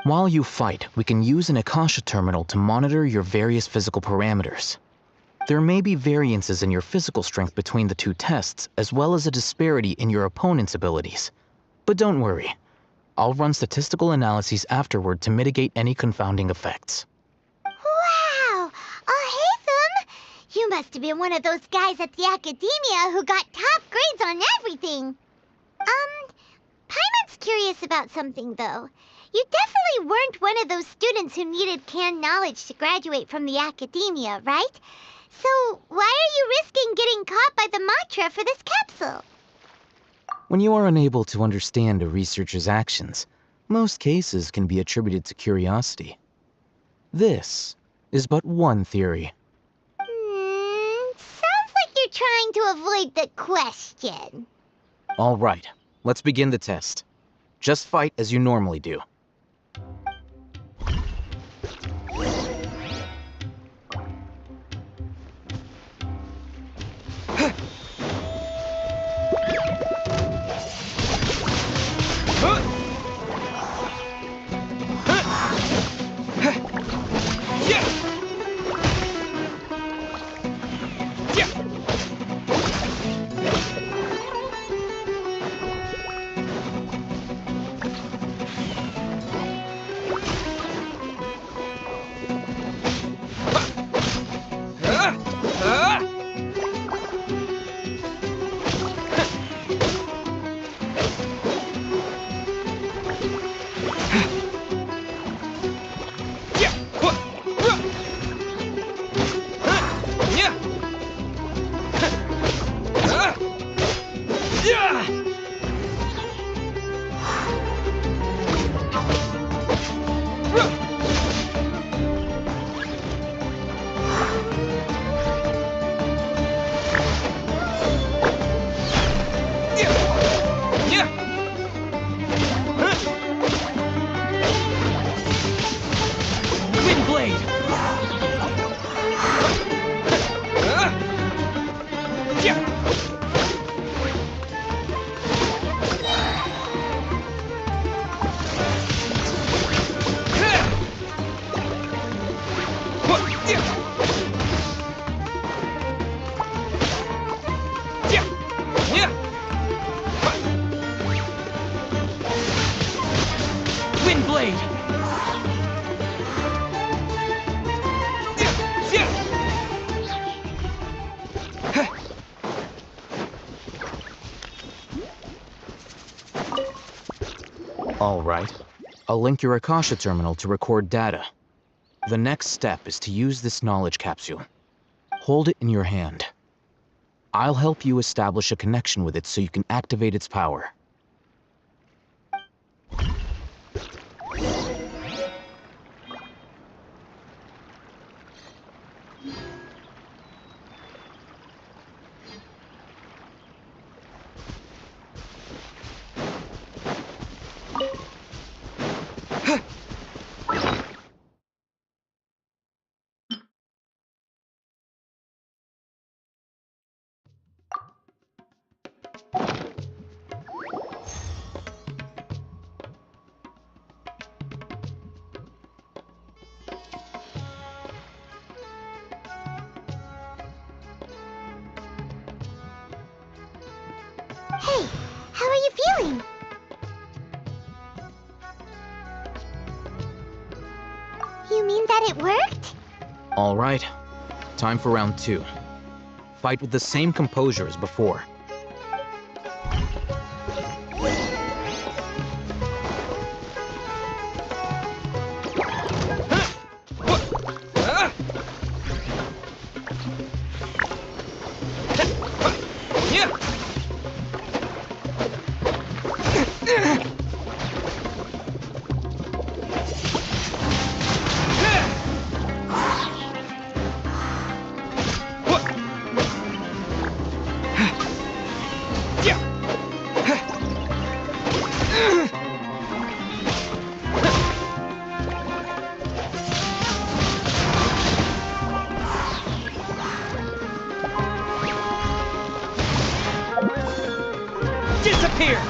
While you fight, we can use an Akasha terminal to monitor your various physical parameters. There may be variances in your physical strength between the 2 tests, as well as a disparity in your opponent's abilities. But don't worry, I'll run statistical analyses afterward to mitigate any confounding effects. Wow! Haytham! You must have been one of those guys at the Academia who got top grades on everything. curious about something, though. You definitely weren't one of those students who needed canned knowledge to graduate from the academia, right? So why are you risking getting caught by the Matra for this capsule? When you are unable to understand a researcher's actions, most cases can be attributed to curiosity. This is but one theory. Sounds like you're trying to avoid the question. All right, let's begin the test. Just fight as you normally do. All right. I'll link your Akasha terminal to record data. The next step is to use this knowledge capsule. Hold it in your hand. I'll help you establish a connection with it so you can activate its power. Hey, how are you feeling? You mean that it worked? All right. Time for round 2. Fight with the same composure as before. Disappear!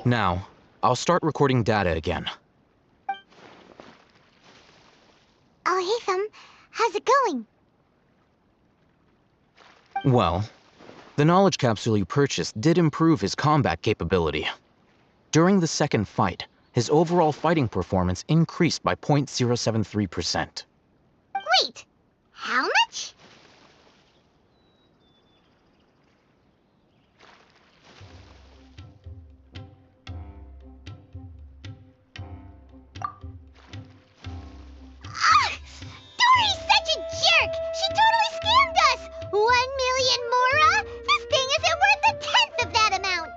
Now, I'll start recording data again. Oh, Hatham, how's it going? Well, the knowledge capsule you purchased did improve his combat capability. During the second fight, his overall fighting performance increased by 0.073%. Wait, how much? Dory's such a jerk! She totally scammed us! 1 million mora? This thing isn't worth a tenth of that amount!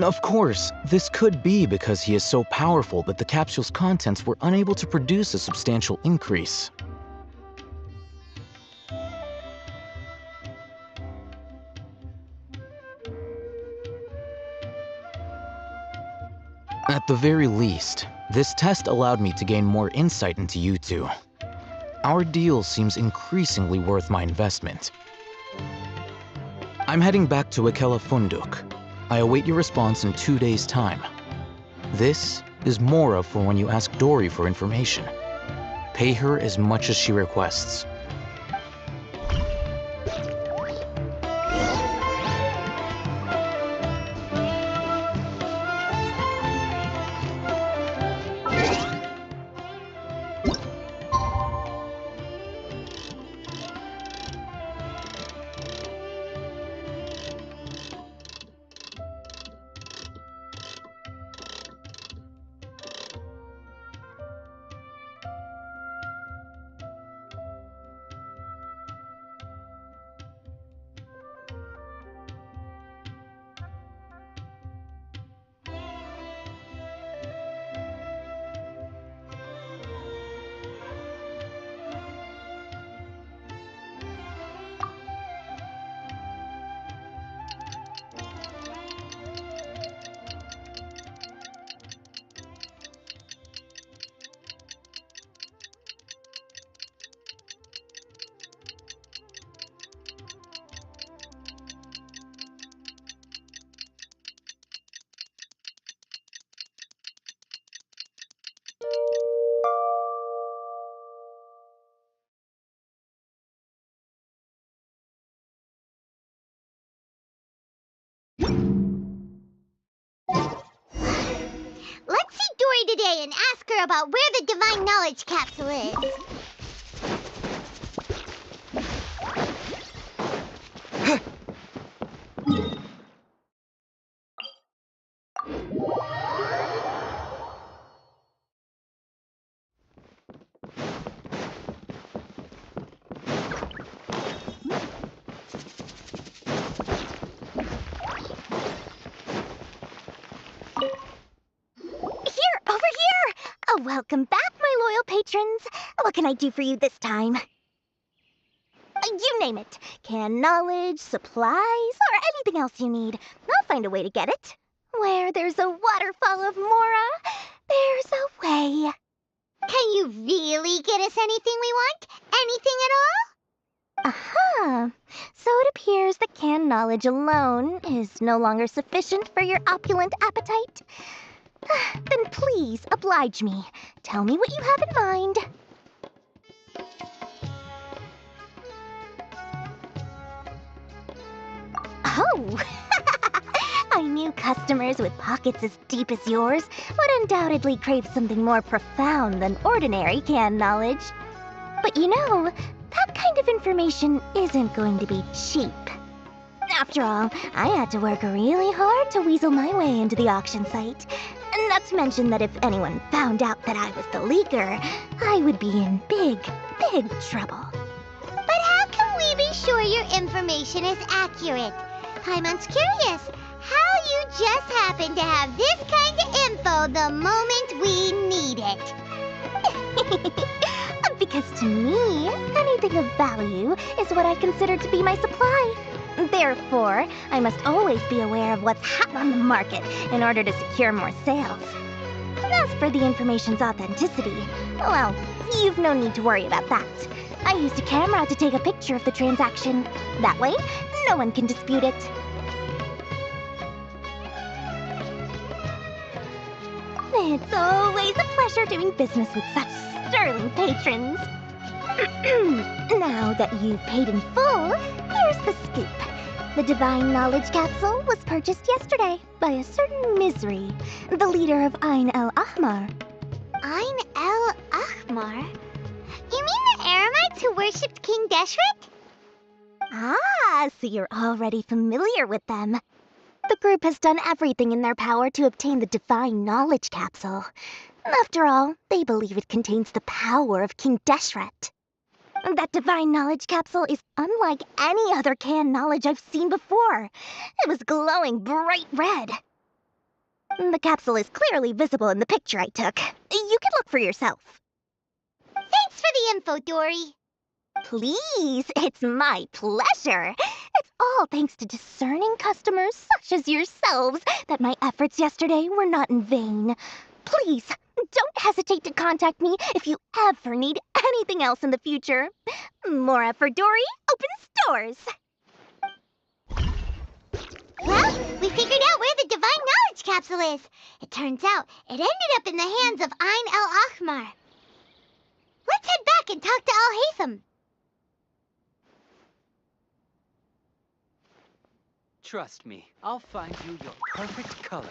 Of course, this could be because he is so powerful that the capsule's contents were unable to produce a substantial increase. At the very least, this test allowed me to gain more insight into you two. Our deal seems increasingly worth my investment. I'm heading back to Ikela Funduk. I await your response in 2 days' time. This is Mora for when you ask Dory for information. Pay her as much as she requests. Let's see Dory today and ask her about where the Divine Knowledge Capsule is. Welcome back, my loyal patrons. What can I do for you this time? You name it. Canned knowledge, supplies, or anything else you need. I'll find a way to get it. Where there's a waterfall of Mora, there's a way. Can you really get us anything we want? Anything at all? Uh-huh. So it appears that canned knowledge alone is no longer sufficient for your opulent appetite. Then please, oblige me. Tell me what you have in mind. Oh! I knew customers with pockets as deep as yours would undoubtedly crave something more profound than ordinary canned knowledge. But you know, that kind of information isn't going to be cheap. After all, I had to work really hard to weasel my way into the auction site. Not to mention that if anyone found out that I was the leaker, I would be in big, big trouble. But how can we be sure your information is accurate? Paimon's curious how you just happen to have this kind of info the moment we need it. Because to me, anything of value is what I consider to be my supply. Therefore, I must always be aware of what's hot on the market in order to secure more sales. As for the information's authenticity, well, you've no need to worry about that. I used a camera to take a picture of the transaction. That way, no one can dispute it. It's always a pleasure doing business with such sterling patrons. Now that you've paid in full, here's the scoop. The Divine Knowledge Capsule was purchased yesterday by a certain Misery, the leader of Ain El Ahmar. Ain El Ahmar? You mean the Eremites who worshipped King Deshret? Ah, so you're already familiar with them. The group has done everything in their power to obtain the Divine Knowledge Capsule. After all, they believe it contains the power of King Deshret. That Divine Knowledge Capsule is unlike any other canned knowledge I've seen before. It was glowing bright red. The capsule is clearly visible in the picture I took. You can look for yourself. Thanks for the info, Dory. Please, it's my pleasure. It's all thanks to discerning customers such as yourselves that my efforts yesterday were not in vain. Please, don't hesitate to contact me if you ever need anything else in the future. Mora for Dory opens doors. Well, we figured out where the Divine Knowledge Capsule is. It turns out it ended up in the hands of Ain El Ahmar. Let's head back and talk to Al Haytham. Trust me, I'll find you your perfect color.